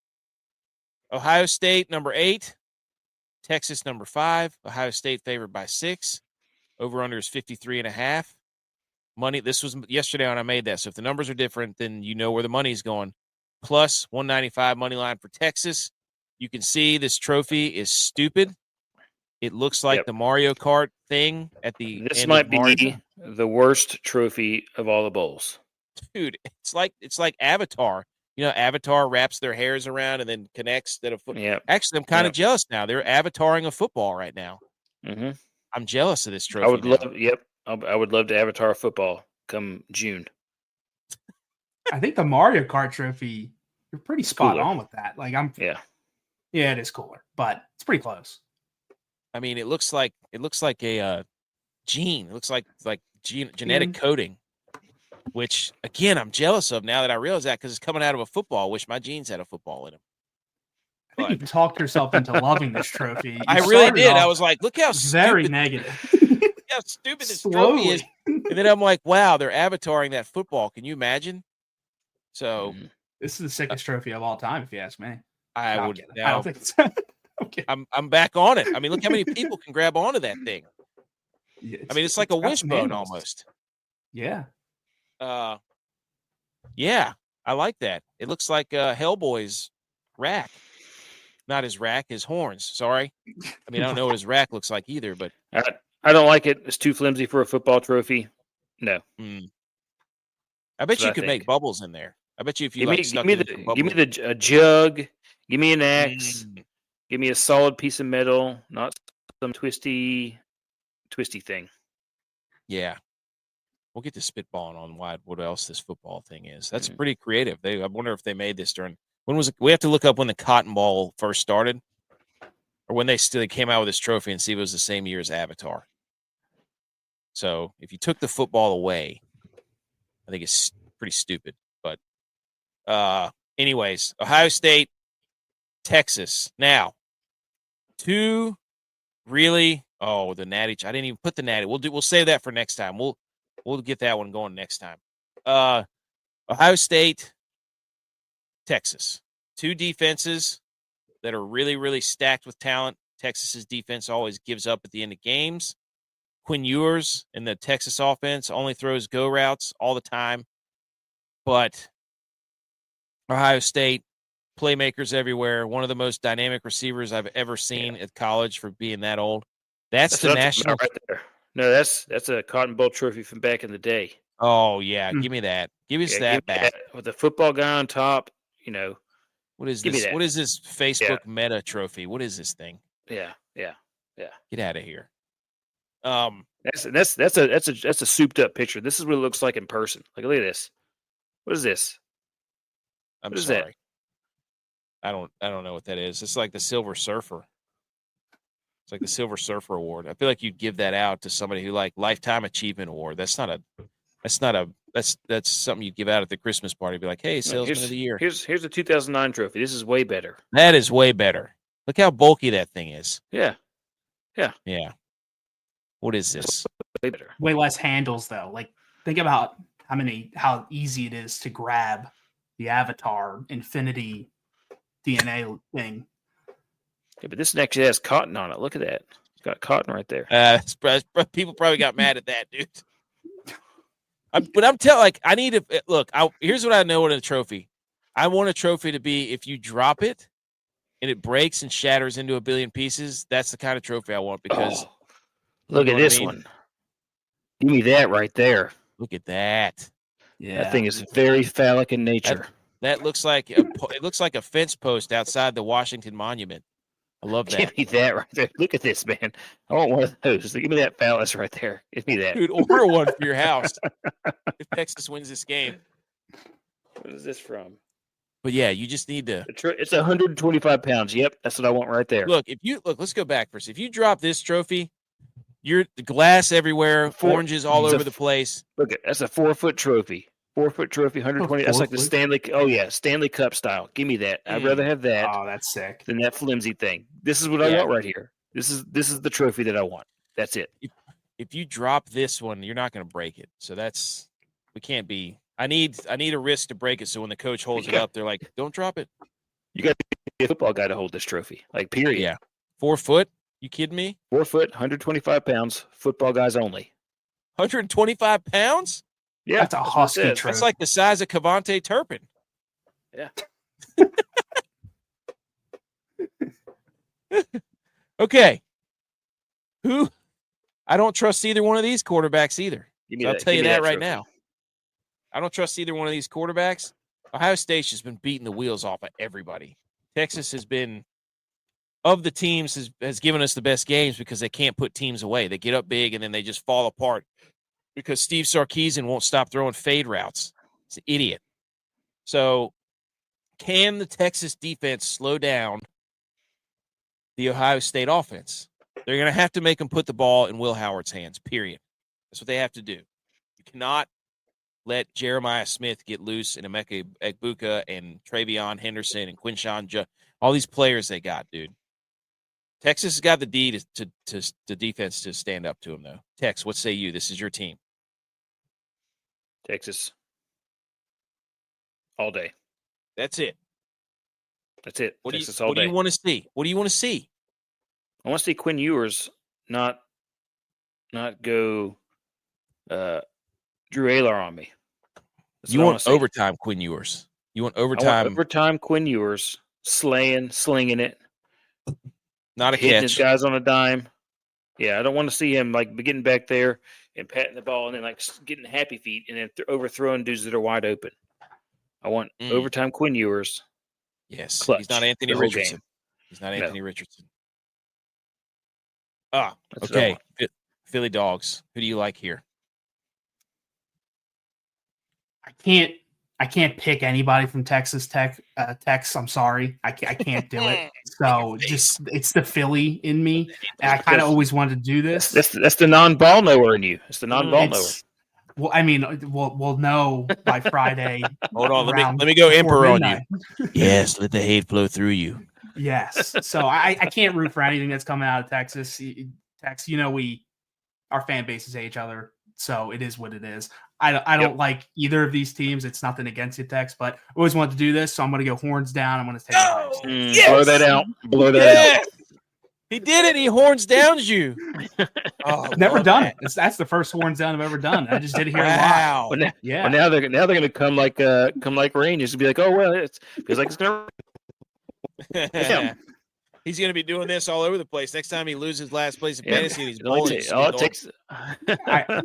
Ohio State number 8, Texas number 5. Ohio State favored by 6. Over under is 53.5. Money. This was yesterday when I made that. So if the numbers are different, then you know where the money's going. Plus 195 money line for Texas. You can see this trophy is stupid. It looks like the Mario Kart thing at the This end might of Mario. be the worst trophy of all the bowls. Dude, it's like Avatar. You know, Avatar wraps their hairs around and then connects that a foot. Yeah. Actually, I'm kind of jealous now. They're avataring a football right now. Mm-hmm. I'm jealous of this trophy. I would love. Yep. I would love to avatar football come June. I think the Mario Kart trophy, you're pretty spot cooler. on with that. Like Yeah, it is cooler, but it's pretty close. I mean, it looks like a gene. It looks like genetic coding, which again I'm jealous of now that I realize that because it's coming out of a football. I wish my genes had a football in them. I think you talked yourself into loving this trophy. I really did. I was like, look how very stupid, negative. how stupid this trophy is. And then I'm like, wow, they're avataring that football. Can you imagine? So this is the sickest trophy of all time, if you ask me. I No, would. I Now, don't think it's okay. I'm back on it. I mean, look how many people can grab onto that thing. Yeah, I mean, it's like a got some wishbone handles. almost. Yeah. Yeah, I like that. It looks like Hellboy's rack. Not his rack, his horns. Sorry. I mean, I don't know what his rack looks like either, but I don't like it. It's too flimsy for a football trophy. No. I bet That's you what could I make think. bubbles in there. I bet you if you Give me a jug. Give me an axe. Give me a solid piece of metal, not some twisty thing. Yeah. We'll get to spitballing on what else this football thing is. That's pretty creative. I wonder if they made this during when was it? We have to look up when the Cotton Bowl first started, or when they came out with this trophy and see if it was the same year as Avatar. So if you took the football away, I think it's pretty stupid. But anyways, Ohio State, Texas. Now, two really. Oh, the natty. I didn't even put the natty. We'll save that for next time. We'll get that one going next time. Ohio State, Texas. Two defenses that are really, really stacked with talent. Texas's defense always gives up at the end of games. Quinn Ewers in the Texas offense only throws go routes all the time. But Ohio State, playmakers everywhere, one of the most dynamic receivers I've ever seen at college for being that old. That's the national right there. No, that's a Cotton Bowl trophy from back in the day. Oh, yeah. Give me that. Give us that back. With the football guy on top, What is this? What is this Facebook Meta trophy? What is this thing? Yeah. Get out of here. That's a souped up picture. This is what it looks like in person. Like, look at this. What is this? I'm sorry. I don't know what that is. It's like the Silver Surfer. It's like the Silver Surfer Award. I feel like you'd give that out to somebody who like Lifetime Achievement Award. That's something you'd give out at the Christmas party. Be like, hey, Salesman of the Year. Here's the 2009 trophy. This is way better. That is way better. Look how bulky that thing is. Yeah. What is this? Way better. Way less handles though. Like think about how easy it is to grab the Avatar Infinity DNA thing. Yeah, but this actually has cotton on it. Look at that. It's got cotton right there. People probably got mad at that, dude. But I'm telling, like, I need to look. Here's what I know in a trophy. I want a trophy to be if you drop it and it breaks and shatters into a billion pieces. That's the kind of trophy I want because look at this one. Give me that right there. Look at that. Yeah, that thing is very phallic in nature. That looks like it looks like a fence post outside the Washington Monument. I love that. Give me that right there. Look at this, man. I want one of those. Give me that phallus right there. Give me that. Dude, order one for your house if Texas wins this game. What is this from? But yeah, you just need to. It's 125 pounds. Yep, that's what I want right there. Look, let's go back first. If you drop this trophy, you're the glass everywhere, oranges all over the place. Look, that's a 4-foot trophy. 4-foot trophy, 120. That's like the Stanley Cup style. Give me that. I'd rather have that. Oh, that's sick. Than that flimsy thing. This is what I want right here. This is the trophy that I want. That's it. If you drop this one, you're not going to break it. So we can't be. I need a risk to break it. So when the coach holds it up, they're like, "Don't drop it." You got to be a football guy to hold this trophy. Like, period. Yeah. 4 foot. You kidding me? 4 foot, 125 pounds. Football guys only. 125 pounds. Yeah, that's a husky trophy. That's like the size of Cavante Turpin. Yeah. Okay. I don't trust either one of these quarterbacks either. So I'll tell you that right now. I don't trust either one of these quarterbacks. Ohio State's just been beating the wheels off of everybody. Texas has been, of the teams, has given us the best games because they can't put teams away. They get up big and then they just fall apart. Because Steve Sarkisian won't stop throwing fade routes. He's an idiot. So, can the Texas defense slow down the Ohio State offense? They're going to have to make them put the ball in Will Howard's hands, period. That's what they have to do. You cannot let Jeremiah Smith get loose and Emeka Egbuka and Travion Henderson and Quinshawn, all these players they got, dude. Texas has got the D to defense to stand up to them, though. Tex, what say you? This is your team. Texas. All day. That's it. That's it. What Texas do you want to see? What do you want to see? I want to see Quinn Ewers not go Drew Aylar on me. You want overtime Quinn Ewers. You want overtime. Overtime Quinn Ewers slinging it. Not a hitting catch. His guys on a dime. Yeah, I don't want to see him like getting back there and patting the ball and then like getting happy feet and then overthrowing dudes that are wide open. I want overtime Quinn Ewers. Yes, clutch he's not Anthony Richardson. He's not Anthony Richardson. Okay. PhillyDawgs. Who do you like here? I can't pick anybody from Texas Tech. I'm sorry, I can't do it. So it's the Philly in me, and I kind of always wanted to do this. That's the non-ball knower in you. It's the non-ball knower. Well, I mean, we'll know by Friday. Hold on, let me go Emperor on you. Yes, let the hate flow through you. Yes, so I can't root for anything that's coming out of Texas. Tex, our fan bases hate each other, so it is what it is. I don't like either of these teams. It's nothing against you, Tex, but I always wanted to do this, so I'm going to go horns down. I'm going to take Blow that out. Blow that out. He did it. He horns downs you. Oh, Never love done that. it. That's the first horns down I've ever done. I just did it here Wow. Well, now, Yeah. well, now they're going to come like rain. Just to be like, oh well, it feels like it's going to. He's going to be doing this all over the place. Next time he loses last place in Yeah. fantasy, and he's It only bowling. ta- all it takes.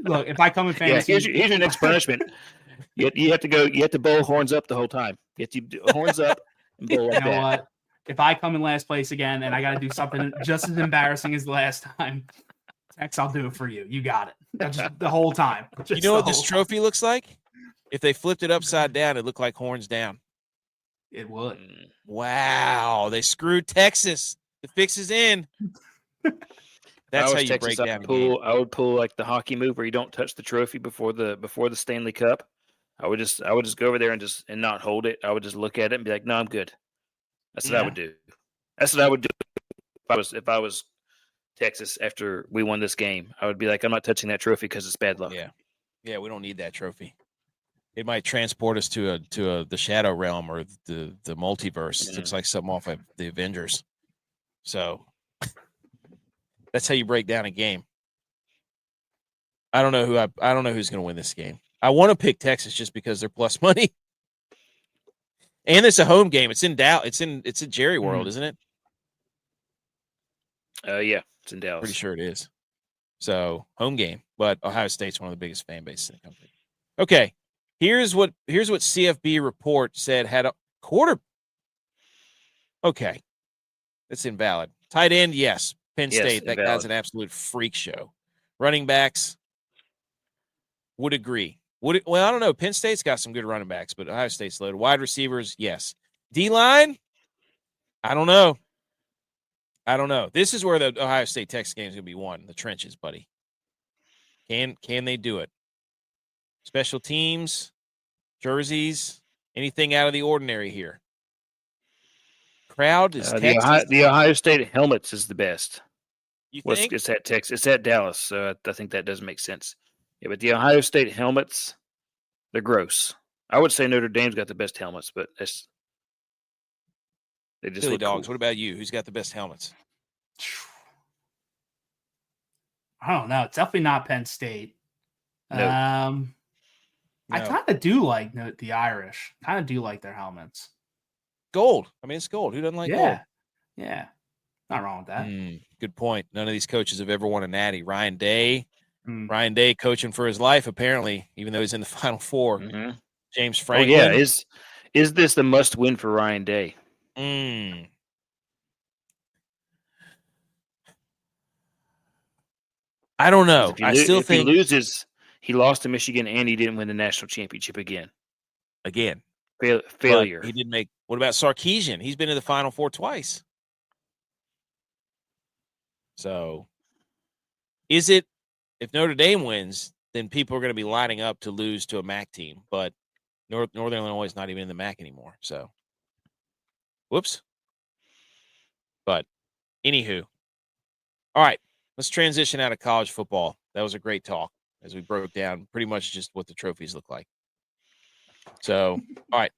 Look, if I come in Yeah, fantasy, here's your next punishment. You have to bowl horns up the whole time. You have to do horns up and bowl like you know that. what? If I come in last place again and I got to do something just as embarrassing as the last time, Tex, I'll do it for you. You got it. Just the whole time. You know what this trophy looks like? If they flipped it upside down, it looked like horns down. It would. Wow. They screwed Texas. The fix is in. That's how you Texas, break down. I would pull like the hockey move where you don't touch the trophy before the Stanley Cup. I would just go over there and not hold it. I would just look at it and be like, no, I'm good. That's what I would do. That's what I would do if I was Texas after we won this game. I would be like, I'm not touching that trophy because it's bad luck. Yeah, we don't need that trophy. It might transport us to the Shadow Realm or the multiverse. It looks like something off of the Avengers. So that's how you break down a game. I don't know who's going to win this game. I want to pick Texas just because they're plus money, and it's a home game. It's in Dallas. It's in Jerry World, isn't it? Yeah, it's in Dallas. Pretty sure it is. So home game, but Ohio State's one of the biggest fan bases in the country. Okay, here's what CFB report said had a quarter. Okay, that's invalid. Tight end, yes. Penn State, that guy's an absolute freak show. Running backs, would agree. Well, I don't know. Penn State's got some good running backs, but Ohio State's loaded. Wide receivers, yes. D-line, I don't know. This is where the Ohio State Texas game is going to be won. The trenches, buddy. Can they do it? Special teams, jerseys, anything out of the ordinary here? Crowd is Texas. The Ohio State helmets is the best. You think? It's at Texas. It's at Dallas, so I think that doesn't make sense. Yeah, but the Ohio State helmets, they're gross. I would say Notre Dame's got the best helmets, but they just PhillyDawgs. cool. What about you? Who's got the best helmets? I don't know. It's definitely not Penn State. No. I kind of do like the Irish. Kind of do like their helmets. Gold. I mean, it's gold. Who doesn't like gold? Yeah. Not wrong with that. Good point. None of these coaches have ever won a natty. Ryan Day coaching for his life, apparently, even though he's in the Final Four. Mm-hmm. James Franklin. Oh, yeah. Is this the must win for Ryan Day? I don't know. I still think he loses, he lost to Michigan and he didn't win the national championship again. Failure. But he did make. What about Sarkisian? He's been in the Final Four twice. So, is it if Notre Dame wins, then people are going to be lining up to lose to a MAC team? But Northern Illinois is not even in the MAC anymore. So, whoops. But anywho, all right. Let's transition out of college football. That was a great talk as we broke down pretty much just what the trophies look like. So, all right.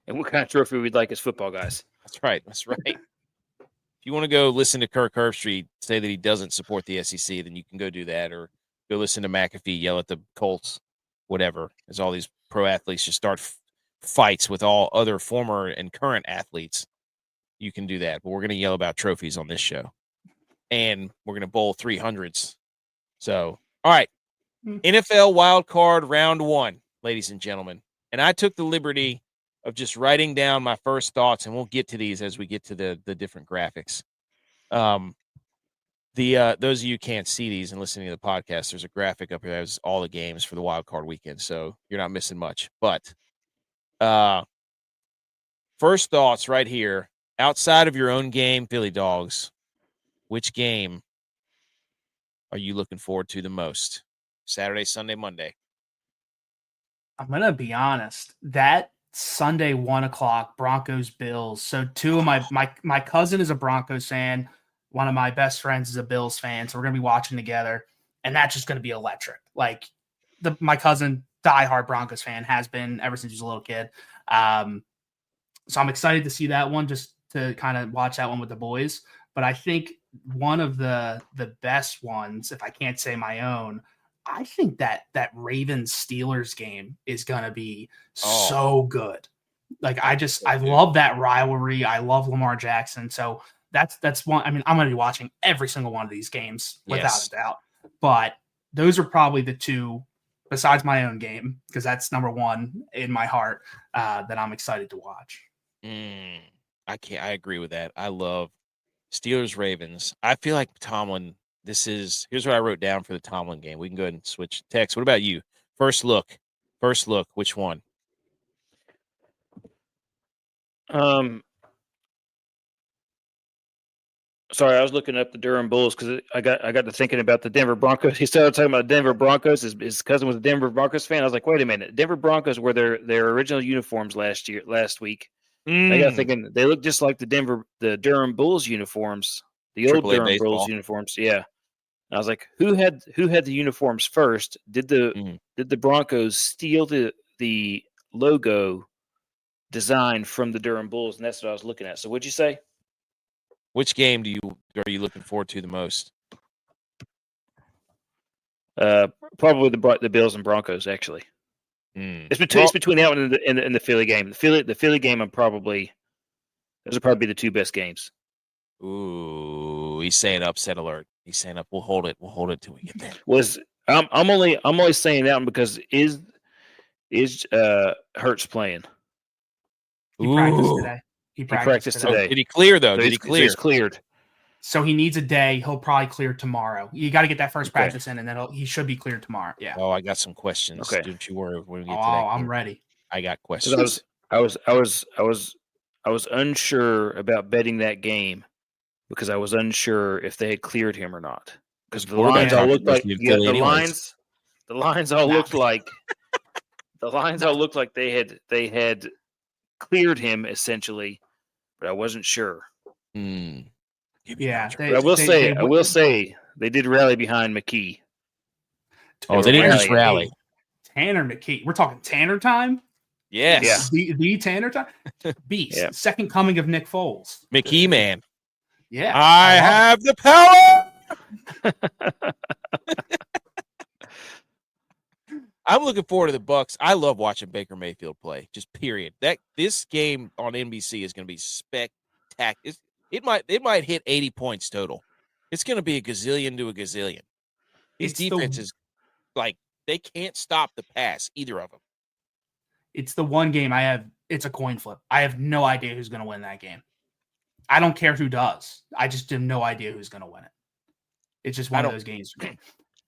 And what kind of trophy we'd like as football guys. That's right. If you want to go listen to Kirk Herbstreit say that he doesn't support the SEC, then you can go do that, or go listen to McAfee yell at the Colts, whatever, as all these pro athletes just start fights with all other former and current athletes. You can do that. But we're going to yell about trophies on this show. And we're going to bowl 300s. So, all right. NFL wild card round 1, ladies and gentlemen. And I took the liberty of just writing down my first thoughts, and we'll get to these as we get to the different graphics. Those of you who can't see these and listening to the podcast, there's a graphic up here that has all the games for the wild card weekend, so you're not missing much. But first thoughts right here, outside of your own game, PhillyDawgs, which game are you looking forward to the most? Saturday, Sunday, Monday? I'm going to be honest. That Sunday, 1:00, Broncos, Bills. So two of my cousin is a Broncos fan. One of my best friends is a Bills fan. So we're going to be watching together. And that's just going to be electric. Like my cousin, diehard Broncos fan, has been ever since he was a little kid. So I'm excited to see that one, just to kind of watch that one with the boys. But I think one of the best ones, if I can't say my own, I think that Ravens Steelers game is gonna be so good. Like I love that rivalry. I love Lamar Jackson. So that's one. I mean, I'm gonna be watching every single one of these games without a doubt. But those are probably the two, besides my own game, because that's number one in my heart, that I'm excited to watch. I agree with that. I love Steelers Ravens. I feel like Tomlin. Here's what I wrote down for the Tomlin game. We can go ahead and switch text. What about you? First look. Which one? Sorry, I was looking up the Durham Bulls because I got to thinking about the Denver Broncos. He started talking about Denver Broncos. His cousin was a Denver Broncos fan. I was like, wait a minute, Denver Broncos were their original uniforms last week. I got thinking they look just like the Durham Bulls uniforms, the old Durham Bulls uniforms. Yeah, and I was like, who had the uniforms first? Did the Broncos steal the logo design from the Durham Bulls? And that's what I was looking at. So what'd you say? Which game are you looking forward to the most? Probably the Bills and Broncos. Actually, it's between that one and the Philly game. The Philly game, those will probably be the two best games. Ooh, he's saying upset alert. He's saying we'll hold it till we get there. I'm only saying that one because is Hurts playing? He practiced today. He practiced today. Did he clear though? So Did he clear? He's cleared. So he needs a day. He'll probably clear tomorrow. You got to get that first practice in, and then he should be cleared tomorrow. Yeah. Oh, I got some questions. Okay. Don't you worry. When we get to that I'm ready. I got questions. I was unsure about betting that game because I was unsure if they had cleared him or not. Because the lines all looked like the lines all looked like they had cleared him essentially, but I wasn't sure. Yeah, I will say they did rally behind McKee. They didn't just rally. Tanner McKee. We're talking Tanner time? Yes. Yeah. The Tanner time? Beast. Yeah. Second coming of Nick Foles. McKee man. Yeah. I have the power. I'm looking forward to the Bucks. I love watching Baker Mayfield play. Just period. This game on NBC is going to be spectacular. It might hit 80 points total. It's going to be a gazillion to a gazillion. These defenses, they can't stop the pass, either of them. It's the one game it's a coin flip. I have no idea who's going to win that game. I don't care who does. I just have no idea who's going to win it. It's just one of those games for me.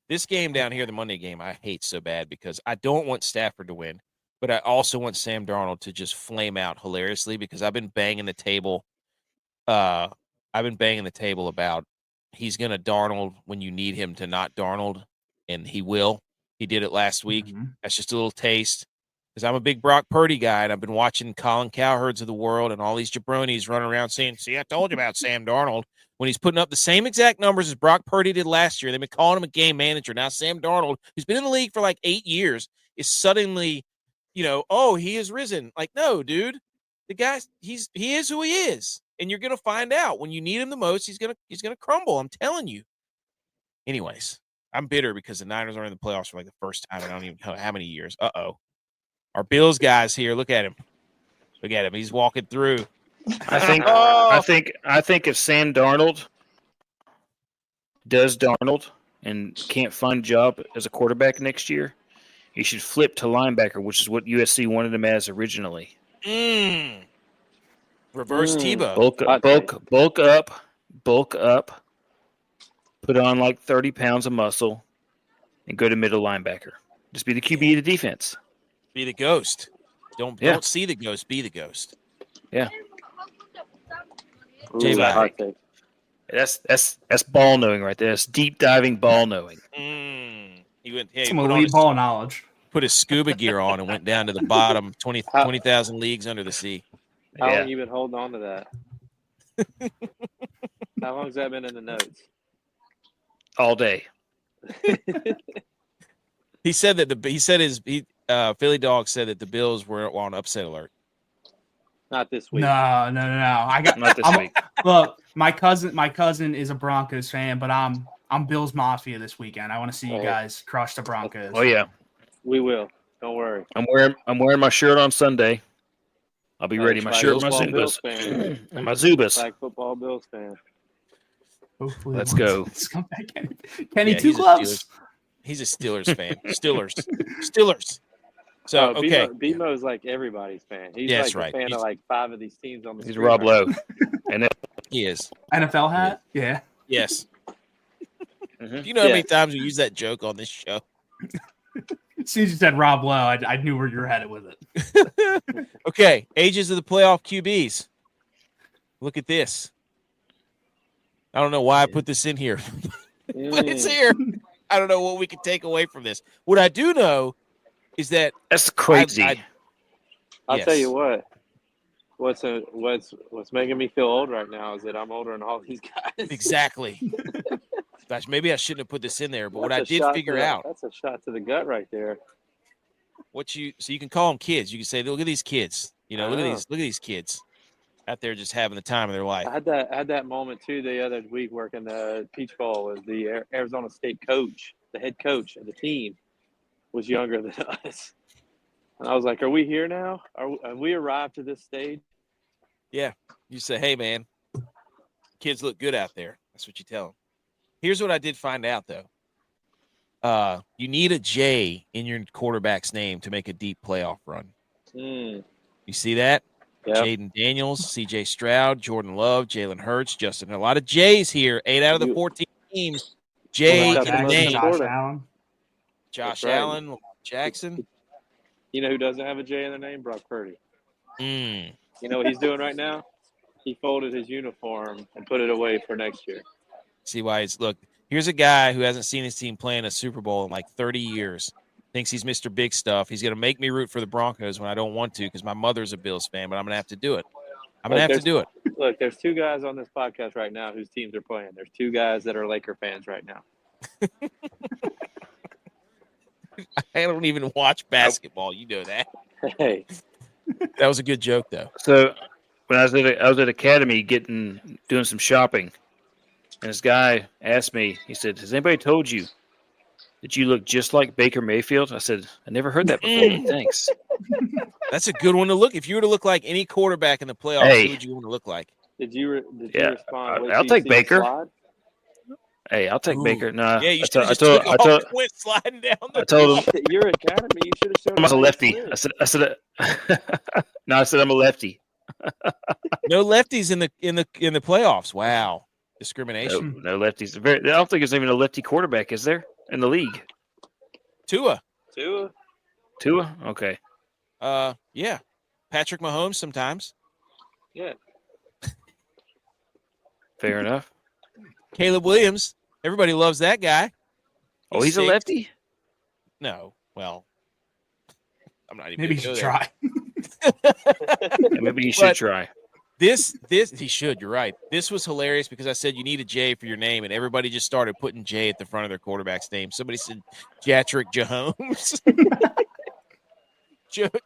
This game down here, the Monday game, I hate so bad because I don't want Stafford to win, but I also want Sam Darnold to just flame out hilariously because I've been banging the table. About he's going to Darnold when you need him to not Darnold, and he will. He did it last week. Mm-hmm. That's just a little taste because I'm a big Brock Purdy guy, and I've been watching Colin Cowherds of the world and all these jabronis running around saying, see, I told you about Sam Darnold. When he's putting up the same exact numbers as Brock Purdy did last year, they've been calling him a game manager. Now Sam Darnold, who's been in the league for 8 years, is suddenly, he has risen. No, dude, the guy, he is who he is, and you're gonna find out when you need him the most. He's gonna crumble. I'm telling you. Anyways, I'm bitter because the Niners are in the playoffs for the first time. I don't even know how many years. Our Bills guys here. Look at him. He's walking through. I think if Sam Darnold does Darnold and can't find a job as a quarterback next year, he should flip to linebacker, which is what USC wanted him as originally. Reverse Tebow. Bulk up, put on 30 pounds of muscle, and go to middle linebacker. Just be the QB of the defense. Be the ghost. Don't see the ghost. Be the ghost. Yeah. That's ball knowing right there. That's deep diving ball knowing. He went. Some elite ball knowledge. Put his scuba gear on and went down to the bottom 20,000 leagues under the sea. How long have you been holding on to that? How long has that been in the notes? All day. He said that PhillyDawgs said that the Bills were on upset alert. Not this week. No. Not this week. Look, my cousin is a Broncos fan, but I'm Bills Mafia this weekend. I want to see you guys crush the Broncos. Oh yeah, We will. Don't worry. I'm wearing my shirt on Sunday. I'll be ready. My Flag shirt, my football Bills Zubas, fan. and my Zubas. Flag football Bills fan. Hopefully Let's go. Scumbag Kenny Yeah, two he's a gloves. He's a Steelers fan. Steelers. So okay, BMO's like everybody's fan. He's Yeah, that's like a right. fan of like 5 of these teams on the He's street Rob right Lowe, and then he is. NFL hat? Yeah. Yes. Mhm. Do you know how many times we use that joke on this show? As soon as you said Rob Lowe, I knew where you were headed with it. Okay, ages of the playoff QBs. Look at this. I don't know why I put this in here, but it's here. I don't know what we can take away from this. What I do know is that that's crazy. I'll Yes. tell you what. What's making me feel old right now is that I'm older than all these guys. Exactly. Gosh, maybe I shouldn't have put this in there, but what I That's a did shot figure to out, that's a shot to the gut right there. so you can call them kids. You can say, look at these kids. You know, look I at know. these kids out there just having the time of their life. I had that moment too the other week working the Peach Bowl. Was the Arizona State coach, the head coach of the team, was younger than us, and I was like, "Are we here now? Have we arrived to this stage?" Yeah. You say, hey, man, kids look good out there. That's what you tell them. Here's what I did find out, though. You need a J in your quarterback's name to make a deep playoff run. You see that? Yeah. Jaden Daniels, CJ Stroud, Jordan Love, Jalen Hurts, Justin. A lot of J's here. 8 out of the 14 teams. J Well, in the name. Josh Allen. Josh That's right. Allen, Lamar Jackson. You know who doesn't have a J in their name? Brock Purdy. Mm. You know what he's doing right now? He folded his uniform and put it away for next year. See why it's look. Here's a guy who hasn't seen his team play in a Super Bowl in like 30 years. Thinks he's Mr. Big Stuff. He's going to make me root for the Broncos when I don't want to because my mother's a Bills fan, but I'm going to have to do it. I'm going to have to do it. Look, there's 2 guys on this podcast right now whose teams are playing. There's 2 guys that are Laker fans right now. I don't even watch basketball. You know that. Hey, That was a good joke, though. So when I was at Academy doing some shopping, and this guy asked me, he said, "Has anybody told you that you look just like Baker Mayfield?" I said, "I never heard that before. But thanks." That's a good one to look. If you were to look like any quarterback in the playoffs, Hey. who would you want to look like? did you Yeah, respond? Wait I'll till you take see the Baker. slide? Hey, I'll take Ooh. Baker. Nah, Yeah, you I should have just told took off and went sliding down the I told him You're Academy. You should have shown I was a him lefty. how you I said no, I said I'm a lefty. No lefties in the playoffs. Wow, discrimination. No lefties. I don't think there's even a lefty quarterback, is there, in the league? Tua. Tua? Okay. Yeah. Patrick Mahomes sometimes. Yeah. Fair enough. Caleb Williams. Everybody loves that guy. Oh, he's a 6'. lefty? No. Well, I'm not even. Maybe gonna you should go there. try. Yeah, maybe he should But- try. This he should. You're right. This was hilarious because I said you need a J for your name, and everybody just started putting J at the front of their quarterback's name. Somebody said Jatrick Mahomes.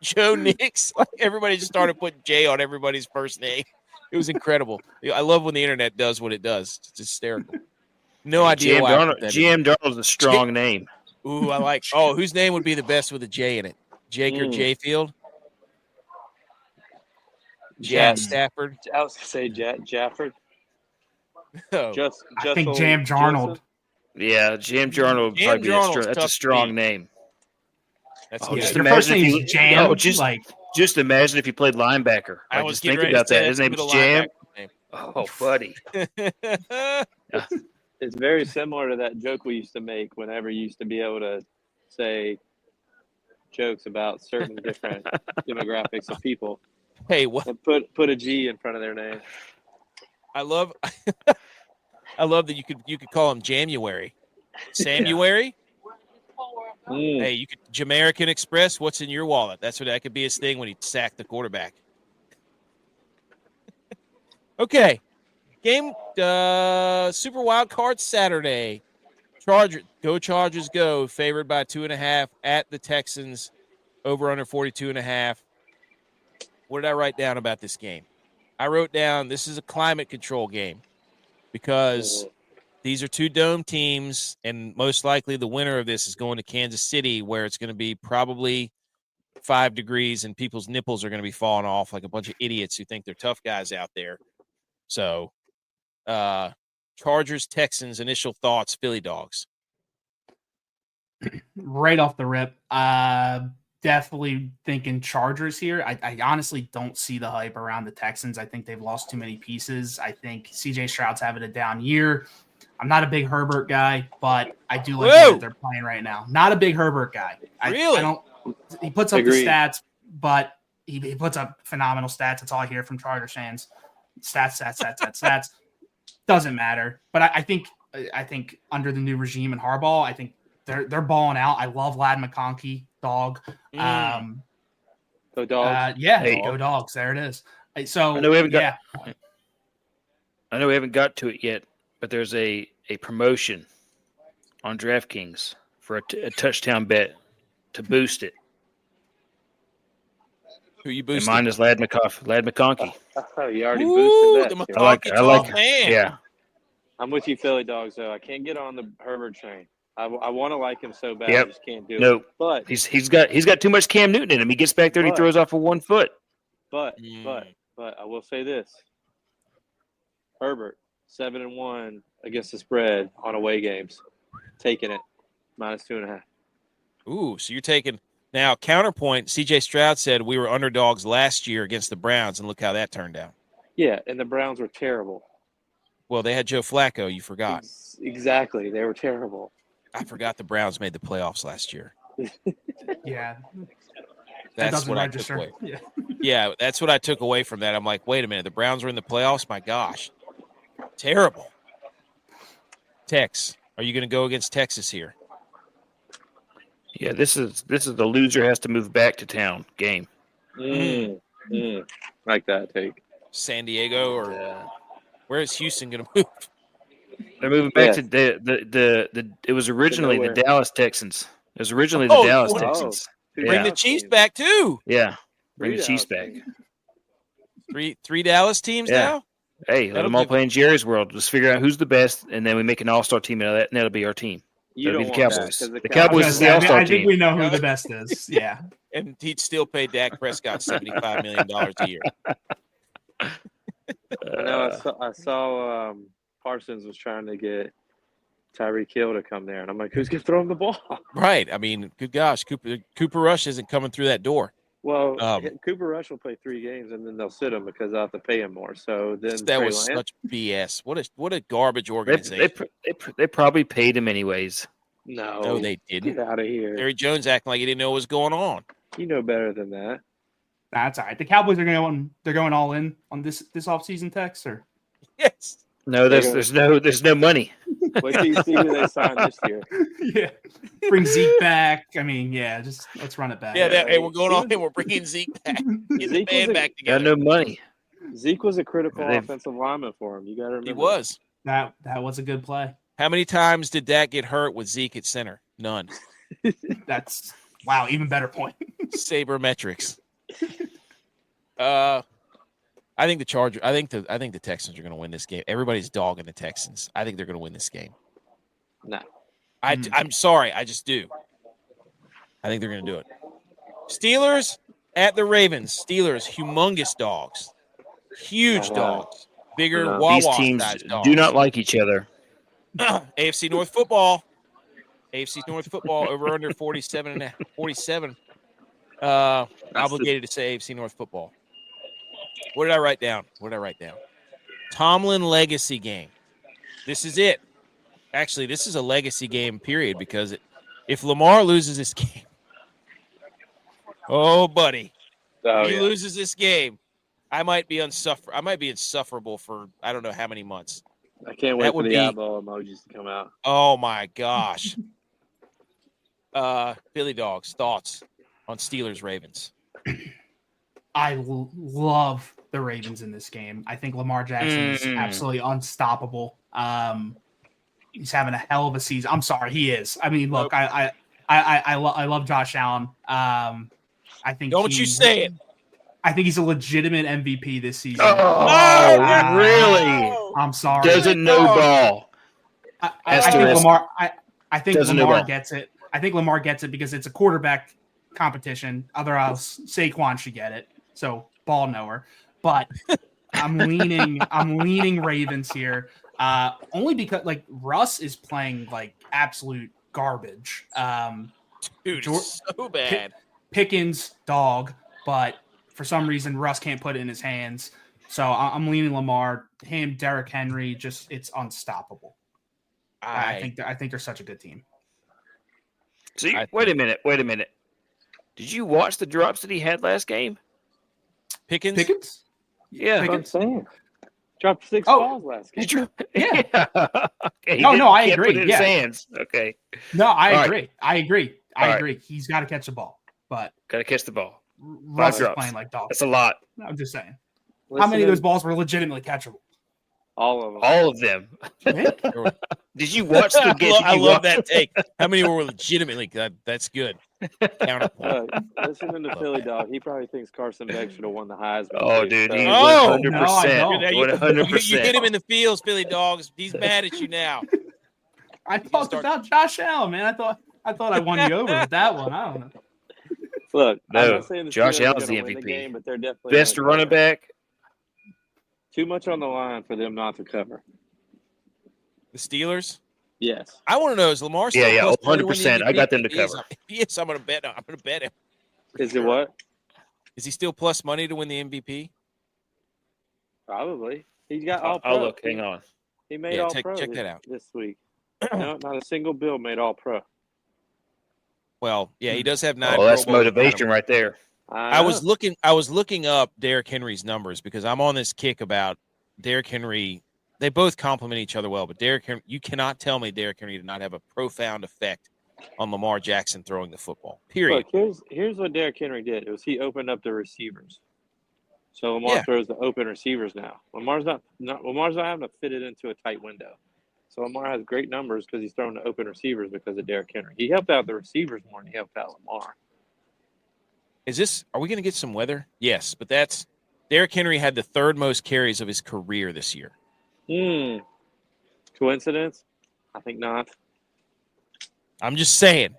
Joe Nix. Like everybody just started putting J on everybody's first name. It was incredible. I love when the internet does what it does. It's hysterical. No idea why. I put that in. GM Darnold's a strong name. Ooh, I like. Oh, whose name would be the best with a J in it? Jake or J-Field? Jack Stafford. I was gonna say Jafford. Oh, I think Jam Darnold. Yeah, Jam Darnold would Jam probably be Darnold's that's a tough to strong beat. name. that's Oh, good. just Their imagine first if name's you- Jam. oh, just- like Just imagine if he played linebacker. I Like, was just getting think ready to about say that. His that's name's the Jam. linebacker Oh, buddy. name. It's very similar to that joke we used to make whenever you used to be able to say jokes about certain different demographics of people Hey, what? and put a G in front of their name. I love that you could call him January. Samuary? Hey, you could Jamaican Express, what's in your wallet? That could be his thing when he sacked the quarterback. Okay. Game Super Wild Card Saturday. Chargers go, favored by 2.5 at the Texans, over under 42.5. What did I write down about this game? I wrote down this is a climate control game because these are two dome teams, and most likely the winner of this is going to Kansas City, where it's going to be probably 5 degrees and people's nipples are going to be falling off like a bunch of idiots who think they're tough guys out there. So, Chargers, Texans, initial thoughts, PhillyDawgs. Right off the rip, definitely thinking Chargers here. I honestly don't see the hype around the Texans. I think they've lost too many pieces. I think CJ Stroud's having a down year. I'm not a big Herbert guy, but I do like the way that they're playing right now. Not a big Herbert guy. Really? I don't. He puts up the stats, but he puts up phenomenal stats. That's all I hear from Chargers fans. Stats. Doesn't matter. But I think under the new regime in Harbaugh, I think they're balling out. I love Ladd McConkey, dog. Go Dogs. Go Dogs. There it is. So I know we haven't got to it yet, but there's a promotion on DraftKings for a touchdown bet to boost it. Who you boosting? And mine is Ladd McConkey. Oh, you already boosted The that. McConkey I like man. Yeah. I'm with you, PhillyDawgs, though. I can't get on the Herbert train. I want to like him so bad. Yep. I just can't do No. it. But He's got too much Cam Newton in him. He gets back there and he throws off with 1 foot. But I will say this: Herbert 7-1 against the spread on away games, taking it -2.5. Ooh, so you're taking now counterpoint. CJ Stroud said we were underdogs last year against the Browns, and look how that turned out. Yeah, and the Browns were terrible. Well, they had Joe Flacco. You forgot. Exactly, they were terrible. I forgot the Browns made the playoffs last year. Yeah. That's what I took away. Yeah, that's what I took away from that. I'm like, wait a minute, the Browns were in the playoffs? My gosh. Terrible. Tex, are you going to go against Texas here? Yeah, this is the loser has to move back to town game. Like that take. San Diego or where is Houston going to move? They're moving back to the it was originally the Dallas Texans. It was originally the Dallas Texans. Bring the Chiefs back too. Yeah. Bring the Chiefs back. Three Dallas teams now? Hey, let them all play in Jerry's world. Just figure out who's the best, and then we make an all-star team out of that, and that'll be our team. That'll be the Cowboys. The Cowboys is the all-star team. I think we know who the best is. Yeah. And he'd still pay Dak Prescott $75 million a year. I know. I saw Parsons was trying to get Tyreek Hill to come there, and I'm like, who's gonna throw him the ball? Right. I mean, good gosh, Cooper Rush isn't coming through that door. Well, Cooper Rush will play 3 games, and then they'll sit him because they'll have to pay him more. So then that was such BS. What a garbage organization. They probably paid him anyways. No, they didn't. Get out of here. Jerry Jones acting like he didn't know what was going on. You know better than that. That's all right. The Cowboys are going all in on this offseason, Tex, or yes. No, there's no money. Wait till you see who they sign this year. Yeah, bring Zeke back. I mean, just let's run it back. Hey, we're going on and we're bringing Zeke back. Get the band back together. Got no money. Zeke was a critical offensive lineman for him. You got to remember. He was. That was a good play. How many times did Dak get hurt with Zeke at center? None. That's wow. Even better point. Sabermetrics. I think the Texans are going to win this game. Everybody's dogging the Texans. I think they're going to win this game. No. I'm sorry. I just do. I think they're going to do it. Steelers at the Ravens. Steelers, humongous dogs. Huge dogs. Bigger Wawa These teams dogs. do not like each other. AFC North football. AFC North football over under 47. Obligated to say AFC North football. What did I write down? Tomlin legacy game. This is it. Actually, this is a legacy game, period, because if Lamar loses this game, buddy, he loses this game, I might be insufferable for I don't know how many months. I can't wait for the eyeball emojis to come out. Oh my gosh. PhillyDawgs, thoughts on Steelers Ravens? I love the Ravens in this game. I think Lamar Jackson is absolutely unstoppable. He's having a hell of a season. I'm sorry, he is. I mean, look, I love Josh Allen. I think don't you say it. I think he's a legitimate MVP this season. Oh, really? I'm sorry. Doesn't know ball. I think Lamar. I think Doesn't know Lamar ball. gets it. I think Lamar gets it because it's a quarterback competition. Otherwise, Saquon should get it. So ball knower. But I'm leaning Ravens here. Only because like Russ is playing like absolute garbage. Dude, it's so bad. Pickens, dog, but for some reason Russ can't put it in his hands. So I'm leaning Lamar. Him, Derrick Henry, just it's unstoppable. I think they're such a good team. So wait a minute. Did you watch the drops that he had last game? Pickens? Yeah. That's what I'm saying. Dropped 6 balls last game. Yeah. Okay, No, I agree. Put it in his hands. Okay. No, I All agree. right. I agree. I All agree. He's got to catch the ball, but Got to catch the ball. Russ is drops. playing like dog. That's a lot. I'm just saying. How Listen many of to those balls were legitimately catchable? all of them. All of them. Yeah. Did you watch the game? I love that take. How many were legitimately good? That's good. Counterpoint. Listening to PhillyDawgs, he probably thinks Carson Beck should have won the Heisman. Oh, too, dude, so- he Oh! 100%. No, I don't. You 100%. hit him in the fields, Philly Dogs. He's mad at you now. I talked about Josh Allen, man. I thought I won you over with that one. I don't know. Look, I'm No, not saying the Josh Steelers are Allen's gonna the win MVP. game, but they're definitely Best gonna running cover. back. Too much on the line for them not to cover. The Steelers. Yes. I want to know, is Lamar still Yeah, plus money to win the 100%. I got them to MVP? If he is, cover. If he is, I'm going to bet. I'm going to bet him. for Is sure. it what? Is he still plus money to win the MVP? Probably. He's got all pro. I'll look. Hang on. He made Yeah, all check pro that out. this week. No, not a single Bill made all pro. Well, yeah, he does have 9. Oh, that's Pro Bowls. motivation right there. I was looking up Derrick Henry's numbers because I'm on this kick about Derrick Henry. They both complement each other well, but Derrick Henry, you cannot tell me Derrick Henry did not have a profound effect on Lamar Jackson throwing the football. Period. Look, here's what Derrick Henry did. It was he opened up the receivers. So Lamar throws the open receivers now. Lamar's not having to fit it into a tight window. So Lamar has great numbers because he's throwing the open receivers because of Derrick Henry. He helped out the receivers more than he helped out Lamar. Are we going to get some weather? Yes, but that's Derrick Henry had the 3rd most carries of his career this year. Coincidence? I think not. I'm just saying,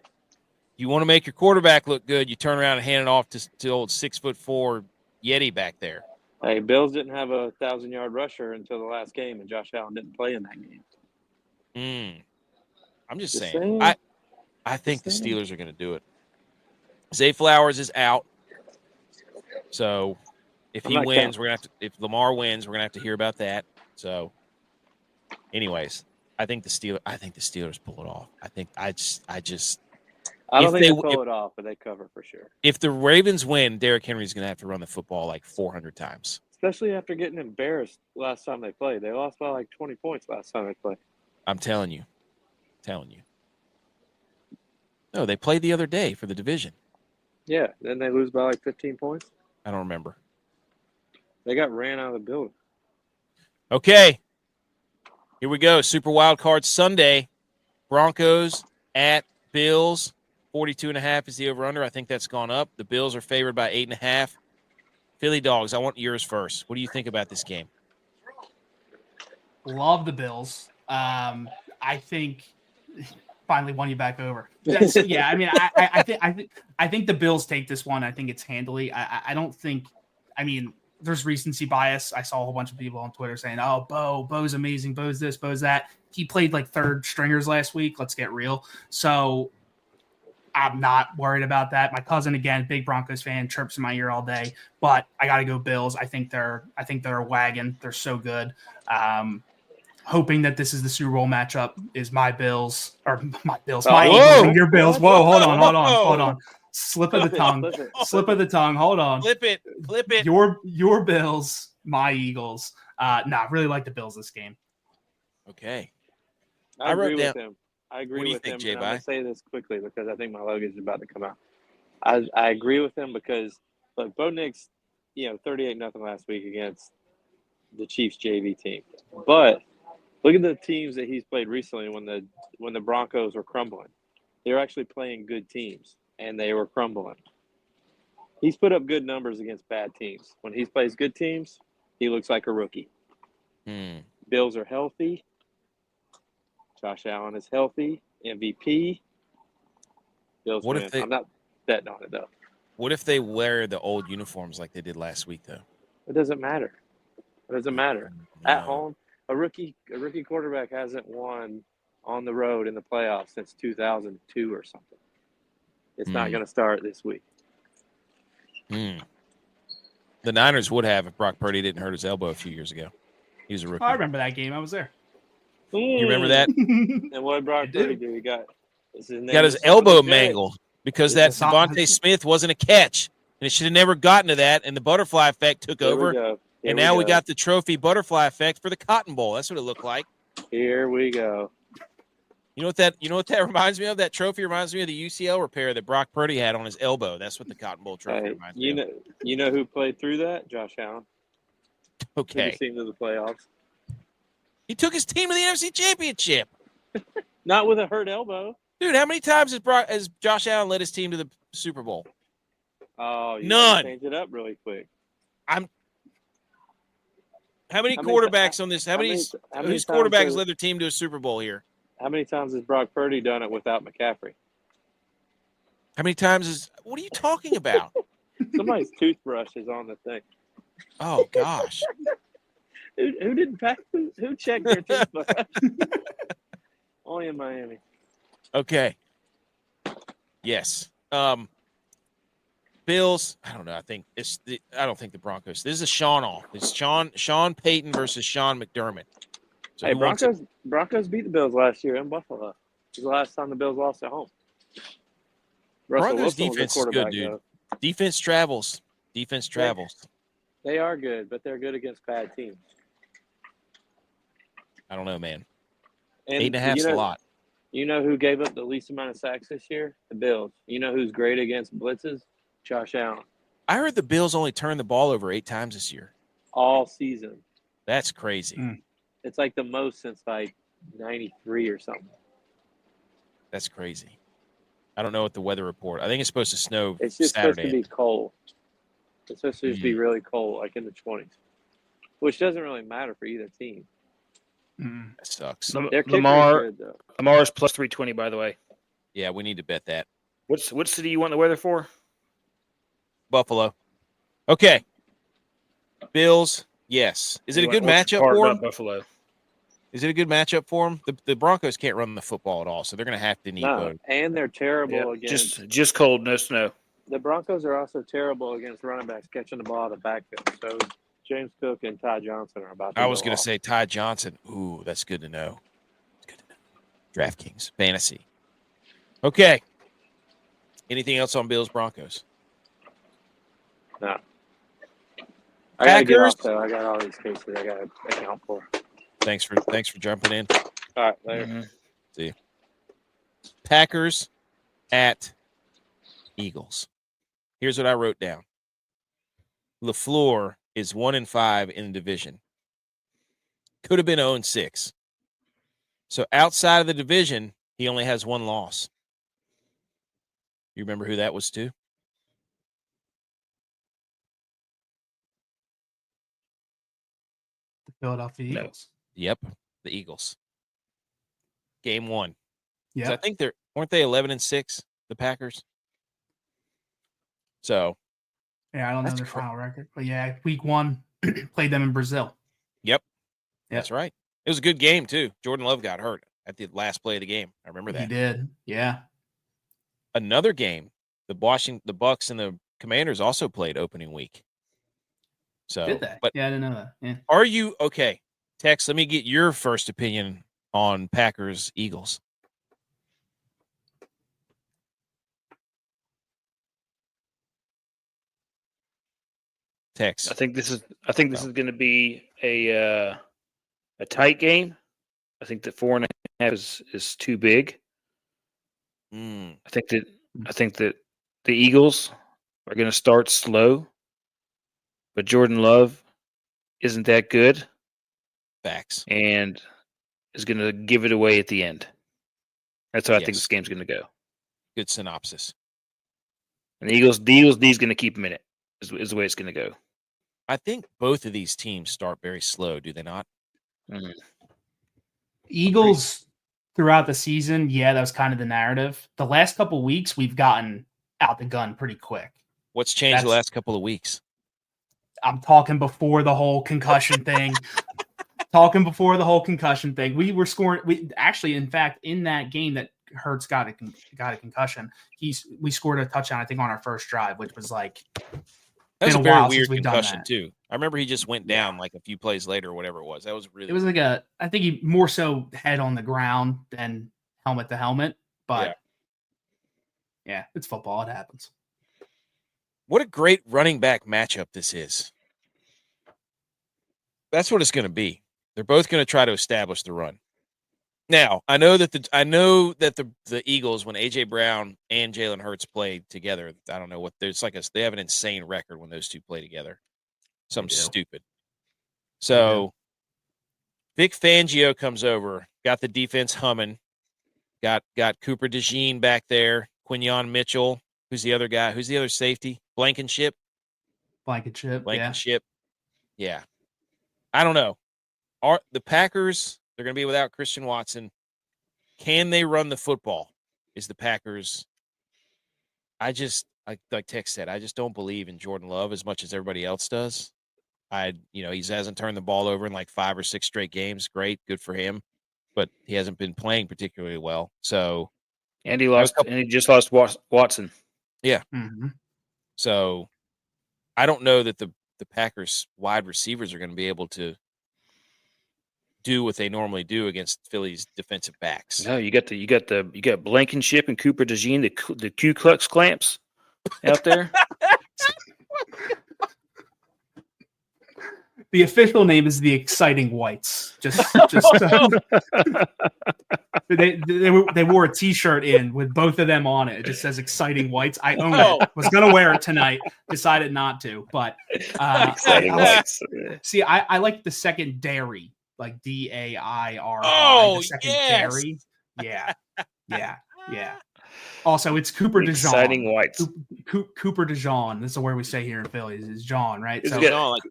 you want to make your quarterback look good, you turn around and hand it off to old 6'4" Yeti back there. Hey, Bills didn't have a 1,000-yard rusher until the last game, and Josh Allen didn't play in that game. I'm just Just saying. saying. I think the Steelers are going to do it. Zay Flowers is out, so if he wins, if Lamar wins, we're gonna have to hear about that. So, anyways, I think the Steelers pull it off. I don't think they pull it off, but they cover for sure. If the Ravens win, Derrick Henry's gonna have to run the football like 400 times. Especially after getting embarrassed last time they played. They lost by like 20 points last time they played. I'm telling you. No, they played the other day for the division. Yeah, then they lose by like 15 points. I don't remember. They got ran out of the building. Okay. Here we go. Super Wild Card Sunday. Broncos at Bills. 42.5 is the over-under. I think that's gone up. The Bills are favored by 8.5. PhillyDawgs, I want yours first. What do you think about this game? Love the Bills. I think finally won you back over. Yeah, I mean, I think the Bills take this one. I think it's handily. I don't think. I mean, there's recency bias. I saw a whole bunch of people on Twitter saying, "Oh, Bo's amazing. Bo's this, Bo's that." He played like 3rd stringers last week. Let's get real. So I'm not worried about that. My cousin, again, big Broncos fan, chirps in my ear all day. But I got to go Bills. I think they're a wagon. They're so good. Hoping that this is the Super Bowl matchup is my Eagles, Eagles and your Bills. Whoa, hold on. Slip of the tongue. Hold on. Flip it. Your Bills, my Eagles. Really like the Bills this game. Okay. I agree with him. I agree What do you with think, him. J-Bye? I'm going to say this quickly because I think my logo is about to come out. I agree with him because, look, Bo Nix, 38-0 last week against the Chiefs JV team. But look at the teams that he's played recently when the Broncos were crumbling. They were actually playing good teams, and they were crumbling. He's put up good numbers against bad teams. When he plays good teams, he looks like a rookie. Bills are healthy. Josh Allen is healthy. MVP. Bills What win. if they- I'm not betting on it, though. What if they wear the old uniforms like they did last week, though? It doesn't matter. It doesn't matter. No. At home, a rookie quarterback hasn't won on the road in the playoffs since 2002 or something. It's not going to start this week. The Niners would have if Brock Purdy didn't hurt his elbow a few years ago. He was a rookie. I remember that game. I was there. You remember that? And what did Brock Purdy do? He got his elbow mangled because that Devontae Smith wasn't a catch. And it should have never gotten to that, and the butterfly effect took over. And now we got the trophy butterfly effect for the Cotton Bowl. That's what it looked like. Here we go. You know what that reminds me of? That trophy reminds me of the UCL repair that Brock Purdy had on his elbow. That's what the Cotton Bowl trophy reminds me of. You know who played through that? Josh Allen. Okay. Took his team to the playoffs. He took his team to the NFC Championship. Not with a hurt elbow. Dude, how many times has Josh Allen led his team to the Super Bowl? Oh, you none. Change it up really quick. How many quarterbacks on this? Whose quarterbacks led their team to a Super Bowl here? How many times has Brock Purdy done it without McCaffrey? How many times what are you talking about? Somebody's toothbrush is on the thing. Oh gosh. Who didn't pack? Who checked their toothbrush? Only in Miami. Okay. Yes. Bills. I don't know. I don't think the Broncos. This is a Sean off. It's Sean Payton versus Sean McDermott. So hey, Broncos beat the Bills last year in Buffalo. This is the last time the Bills lost at home. Broncos defense is good, dude. Though. Defense travels. They are good, but they're good against bad teams. I don't know, man. And 8.5 is a lot. You know who gave up the least amount of sacks this year? The Bills. You know who's great against blitzes? Josh Allen. I heard the Bills only turned the ball over 8 times this year. All season. That's crazy. It's like the most since like 93 or something. That's crazy. I don't know what the weather report. I think it's supposed to snow It's just Saturday. supposed to be cold. It's supposed to just be really cold, like in the 20s, which doesn't really matter for either team. That sucks. Lamar is plus 320, by the way. Yeah, we need to bet that. What city you want the weather for? Buffalo. Okay. Bills, yes. Is it a good matchup for them? Buffalo. Is it a good matchup for them? The Broncos can't run the football at all, so they're going to have to need both. And they're terrible against just cold, no snow. The Broncos are also terrible against running backs catching the ball out of the backfield. So James Cook and Ty Johnson are about to I was going to say Ty Johnson. Ooh, that's good to know. DraftKings fantasy. Okay. Anything else on Bills Broncos? No. I gotta get off though. I got all these cases I gotta account for. Thanks for jumping in. All right, later. See you. Packers at Eagles. Here's what I wrote down. LaFleur is 1-5 in the division. Could have been 0-6. So outside of the division, he only has 1 loss. You remember who that was to? The Philadelphia Eagles. Yep, the Eagles. Game 1. Yeah, I think weren't they 11-6, the Packers? So, yeah, I don't know their final record, but yeah, week 1 played them in Brazil. Yep, that's right. It was a good game too. Jordan Love got hurt at the last play of the game. I remember that. He did. Yeah. Another game, the Bucs and the Commanders also played opening week. So, did that? But yeah, I didn't know that. Yeah. Are you okay? Tex, let me get your first opinion on Packers Eagles. Tex. I think this is going to be a tight game. I think that 4.5 is too big. I think that the Eagles are going to start slow, but Jordan Love isn't that good. Facts. And is going to give it away at the end. That's how I think this game's going to go. Good synopsis. And the Eagles D's going to keep him in it. Is the way it's going to go. I think both of these teams start very slow, do they not? Mm-hmm. Eagles throughout the season, yeah, that was kind of the narrative. The last couple weeks, we've gotten out the gun pretty quick. What's changed the last couple of weeks? I'm talking before the whole concussion thing. We were scoring. We actually, in fact, in that game that Hurts got a concussion, we scored a touchdown, I think, on our first drive, which was like that was been a very while weird since we've done concussion that. too. I remember he just went down like a few plays later or whatever it was. That was really. It was like I think he more so head on the ground than helmet to helmet, but yeah, it's football. It happens. What a great running back matchup this is. That's what it's going to be. They're both going to try to establish the run. Now, I know that the Eagles, when AJ Brown and Jalen Hurts play together, I don't know what there's like they have an insane record when those two play together. Something stupid. So Vic Fangio comes over, got the defense humming, got Cooper DeJean back there, Quinyon Mitchell, who's the other guy? Who's the other safety? Blankenship. Yeah. I don't know. Are the Packers, they're going to be without Christian Watson. Can they run the football? Is the Packers. Like Tex said, I just don't believe in Jordan Love as much as everybody else does. He hasn't turned the ball over in like 5 or 6 straight games. Great, good for him. But he hasn't been playing particularly well. So, and he just lost Watson. Yeah. Mm-hmm. So, I don't know that the Packers wide receivers are going to be able to do what they normally do against Philly's defensive backs. No, you got Blankenship and Cooper DeJean, the Ku Klux Clamps out there. The official name is the Exciting Whites. They wore a T-shirt in with both of them on it. It just says Exciting Whites. I own it. Was gonna wear it tonight. Decided not to. But Exciting Whites. See, I like the second dairy, like DAIRI. Oh, the second dairy. Yeah. Also, it's Cooper DeJean. Exciting Whites. Cooper DeJean. That's the word we say here in Philly. Is John, right? It's So like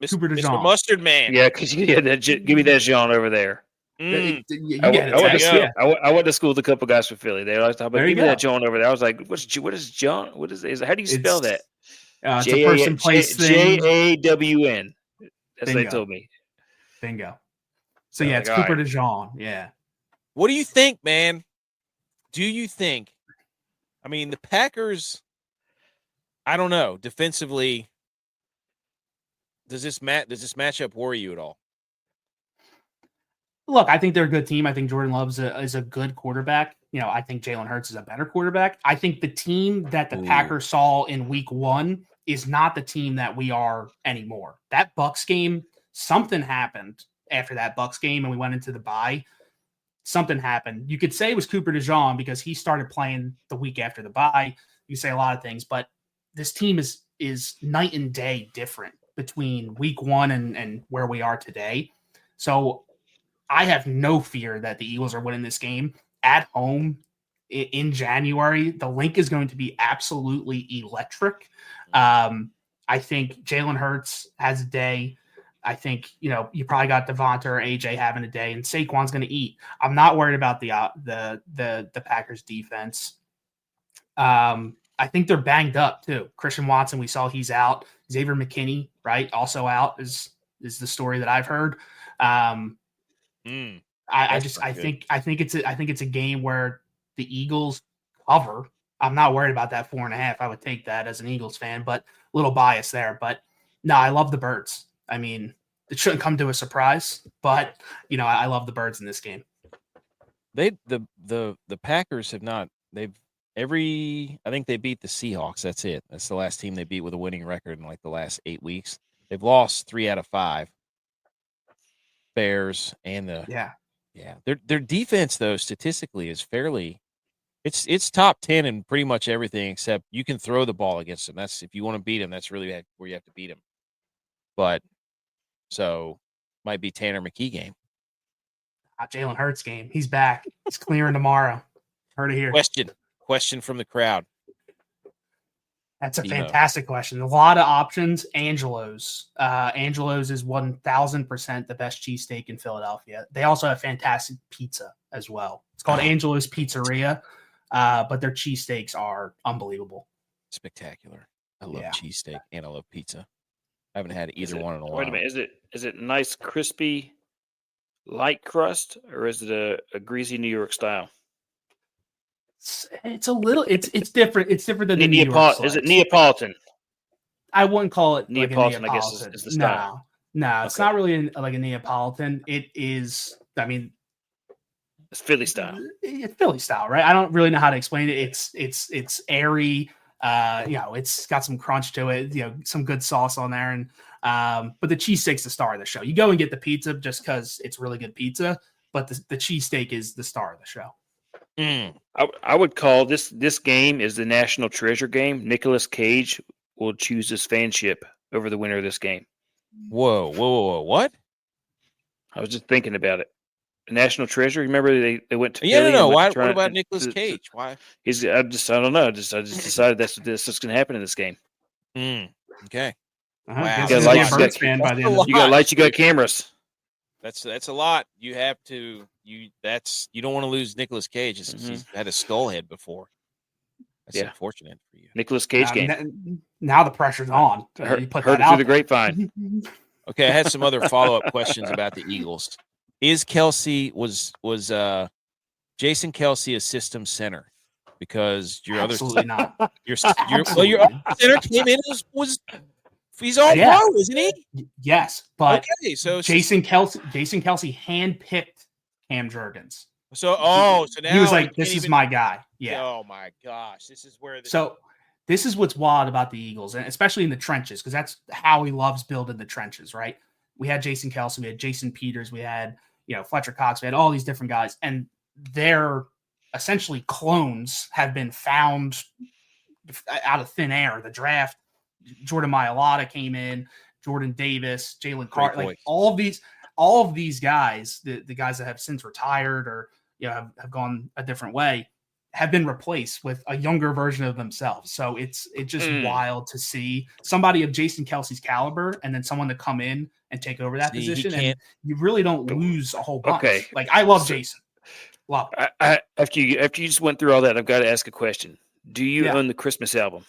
Cooper DeJean. Mr. Mustard Man. Yeah, because you had that. Give me that Jean over there. You I get went to school with a couple guys from Philly. They always talk about, give me that John over there. I was like, what is John? What is how do you spell that? It's a person, place, thing. JAWN. That's what they told me. Bingo. So yeah, it's Cooper DeJean. Yeah. What do you think, man? Do you think? I mean, the Packers. I don't know. Defensively, does this matchup worry you at all? Look, I think they're a good team. I think Jordan Love is a good quarterback. I think Jalen Hurts is a better quarterback. I think the team that the Packers saw in week 1 is not the team that we are anymore. That Bucs game, something happened after that Bucs game, and we went into the bye. Something happened. You could say it was Cooper DeJean because he started playing the week after the bye. You say a lot of things, but this team is night and day different between week 1 and where we are today. So I have no fear that the Eagles are winning this game at home in January. The link is going to be absolutely electric. I think Jalen Hurts has a day. I think, you probably got Devonta or AJ having a day, and Saquon's going to eat. I'm not worried about the Packers defense. I think they're banged up too. Christian Watson, we saw he's out. Xavier McKinney, right, also out is the story that I've heard. I think it's a game where the Eagles cover. I'm not worried about that 4.5. I would take that as an Eagles fan, but a little bias there. But no, I love the Birds. I mean, it shouldn't come to a surprise, but I love the Birds in this game. The Packers have not. I think they beat the Seahawks. That's it. That's the last team they beat with a winning record in like the last 8 weeks. They've lost 3 out of 5. Bears and their defense though statistically is fairly. It's top 10 in pretty much everything except you can throw the ball against them. That's if you want to beat them. That's really where you have to beat them. But so might be Tanner McKee game. Jalen Hurts game. He's back. He's clearing tomorrow. Heard it here. Question from the crowd. That's a You know. fantastic question. A lot of options. Angelo's. Angelo's is 1,000% the best cheesesteak in Philadelphia. They also have fantastic pizza as well. It's called Angelo's Pizzeria, but their cheesesteaks are unbelievable. Spectacular. I love cheesesteak and I love pizza. I haven't had either one in a while. Wait a minute. Is it nice, crispy, light crust, or is it a greasy New York style? It's a little. It's different. It's different than the New York slice. Is it Neapolitan? I wouldn't call it Neapolitan. Like a Neapolitan. I guess is the style. No, it's not really like a Neapolitan. It is. I mean, it's Philly style. It's Philly style, right? I don't really know how to explain it. It's airy. It's got some crunch to it. Some good sauce on there, and but the cheesesteak's the star of the show. You go and get the pizza just because it's really good pizza, but the cheesesteak is the star of the show. I would call this game is the national treasure game. Nicolas Cage will choose his fanship over the winner of this game. Whoa! What? I was just thinking about it. National treasure. Remember they went to Why? What about Nicolas Cage? Why? I don't know. I just decided that's what's going to happen in this game. Okay. Wow. You got lights. You got cameras. That's a lot. You have to. You don't want to lose Nicolas Cage. He's had a skull head before. That's unfortunate for you. Nicolas Cage game. Now the pressure's on. Heard it through the grapevine. Okay, I had some other follow-up questions about the Eagles. Is Kelsey was Jason Kelsey a system center? Because your Absolutely other not. Your center came in was he's all pro, isn't he? Yes, but okay, so Jason Kelsey handpicked Cam Jurgens. So now he was like, "This is my guy." Yeah. Oh my gosh, this is where. This is what's wild about the Eagles, and especially in the trenches, because that's how he loves building the trenches, right? We had Jason Kelsey, we had Jason Peters, we had Fletcher Cox, we had all these different guys, and their essentially clones have been found out of thin air. The draft, Jordan Mailata came in, Jordan Davis, Jalen Carter, like all of these guys, the guys that have since retired or have gone a different way, have been replaced with a younger version of themselves. So it's just wild to see somebody of Jason Kelsey's caliber and then someone to come in and take over that position. And you really don't lose a whole bunch. Okay. Like I love Jason. Love it. After you just went through all that, I've got to ask a question. Do you own the Christmas album?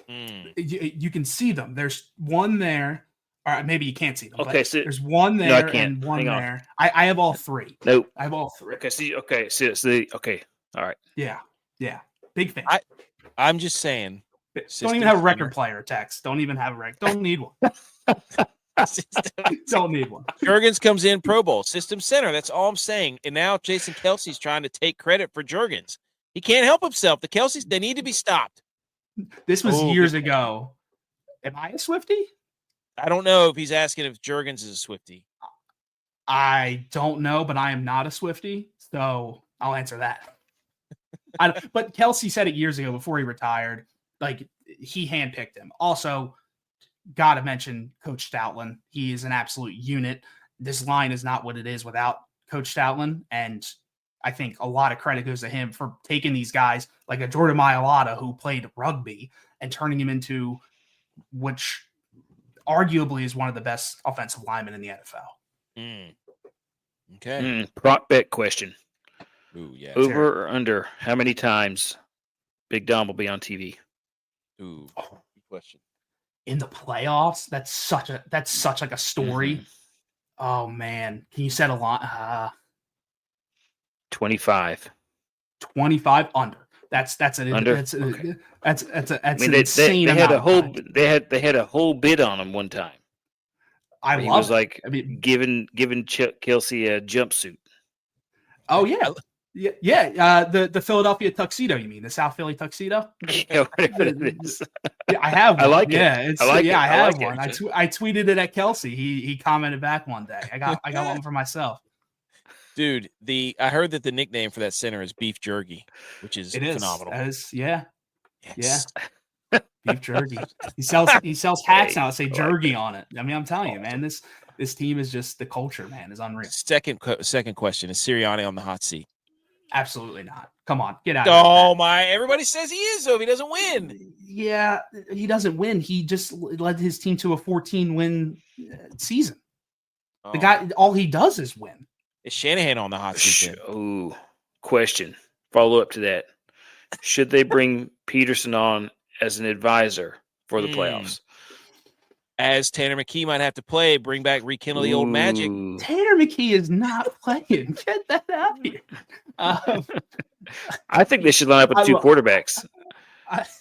You can see them. There's one there. All right, maybe you can't see them. Okay, so there's one there and one there. I have all three. Nope. I have all three. Okay. All right. Yeah. Big fan. I'm just saying. Don't even have a record player, Tex. Don't even have a record. Don't need one. Don't need one. Jurgens comes in Pro Bowl, system center. That's all I'm saying. And now Jason Kelsey's trying to take credit for Jurgens. He can't help himself. The Kelseys, they need to be stopped. This was years ago. Am I a Swiftie? I don't know if he's asking if Jurgens is a Swiftie. I don't know, but I am not a Swiftie, so I'll answer that. But Kelsey said it years ago before he retired. Like, he handpicked him. Also, got to mention Coach Stoutland. He is an absolute unit. This line is not what it is without Coach Stoutland, and I think a lot of credit goes to him for taking these guys like a Jordan Mailata who played rugby and turning him into which arguably is one of the best offensive linemen in the NFL. Okay. Prop bet question. Ooh, yeah. Over or under how many times Big Dom will be on TV? Ooh, good question. In the playoffs, that's such like a story. Mm-hmm. Oh man, can you set a line? 25. 25 under. That's an under. That's okay. That's an insane they had a whole they had a whole bid on him one time. He was like giving Kelsey a jumpsuit. Oh yeah. Yeah. The Philadelphia tuxedo, you mean the South Philly tuxedo? Yeah, whatever it is. Yeah, I have one. I like it. I have one. I tweeted it at Kelsey. He commented back one day. I got one for myself. Dude, I heard that the nickname for that center is Beef Jerky, which is phenomenal. Yeah. Beef Jerky. He sells hats now that say Jerky on it. I mean, I'm telling you, man, this team is just the culture, man, is unreal. Second question, is Sirianni on the hot seat? Absolutely not. Come on, get out of here. Oh my! Everybody says he is, though. If he doesn't win, Yeah, he doesn't win. He just led his team to a 14-win season. The guy, all he does is win. Is Shanahan on the hot seat? Oh, question. Follow up to that. Should they bring Peterson on as an advisor for the playoffs? As Tanner McKee might have to play, rekindle the old magic. Tanner McKee is not playing. Get that out of here. I think they should line up with two quarterbacks.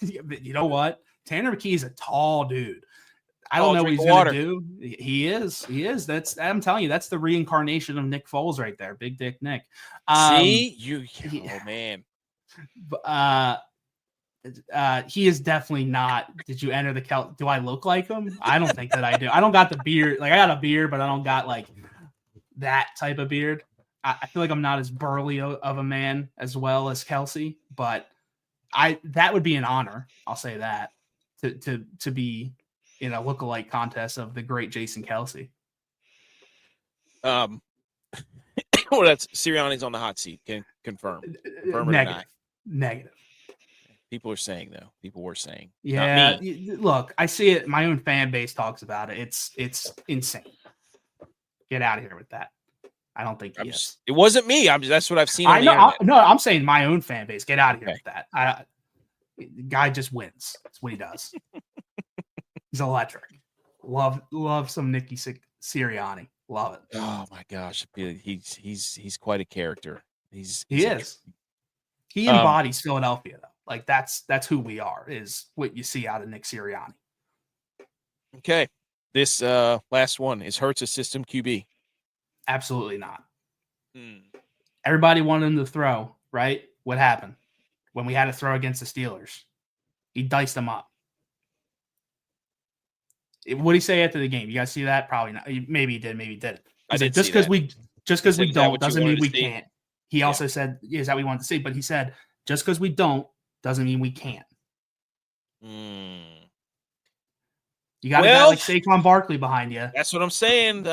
You know what? Tanner McKee is a tall dude. I don't know what he's going to do. He is. I'm telling you, that's the reincarnation of Nick Foles right there. Big Dick Nick. Oh man. He is definitely not. Did you enter the do I look like him? I don't think that I do. I don't got the beard. Like I got a beard, but I don't got like that type of beard. I feel like I'm not as burly of a man as well as Kelsey, but that would be an honor. I'll say that to be in a lookalike contest of the great Jason Kelsey. Well, that's Sirianni's on the hot seat. Can confirm or deny? Negative. People are saying though. People were saying. Yeah. Look, I see it. My own fan base talks about it. It's insane. Get out of here with that. I don't think he is. It wasn't me. That's what I've seen. On I'm saying my own fan base. Get out of here with that. The guy just wins. That's what he does. He's electric. Love some Nicky Sirianni. Love it. Oh my gosh, he's quite a character. He is. He embodies Philadelphia though. Like that's who we are. Is what you see out of Nick Sirianni. Okay, this last one is Hurts a system QB. Absolutely not. Everybody wanted him to throw, right? What happened when we had to throw against the Steelers? He diced them up. What did he say after the game? You guys see that? Probably not. Maybe he did. Maybe he didn't. Just because we don't doesn't mean we can't. He also said, "Is that what we wanted to see?" But he said, "Just because we don't doesn't mean we can't." You got a guy like Saquon Barkley behind you. That's what I'm saying.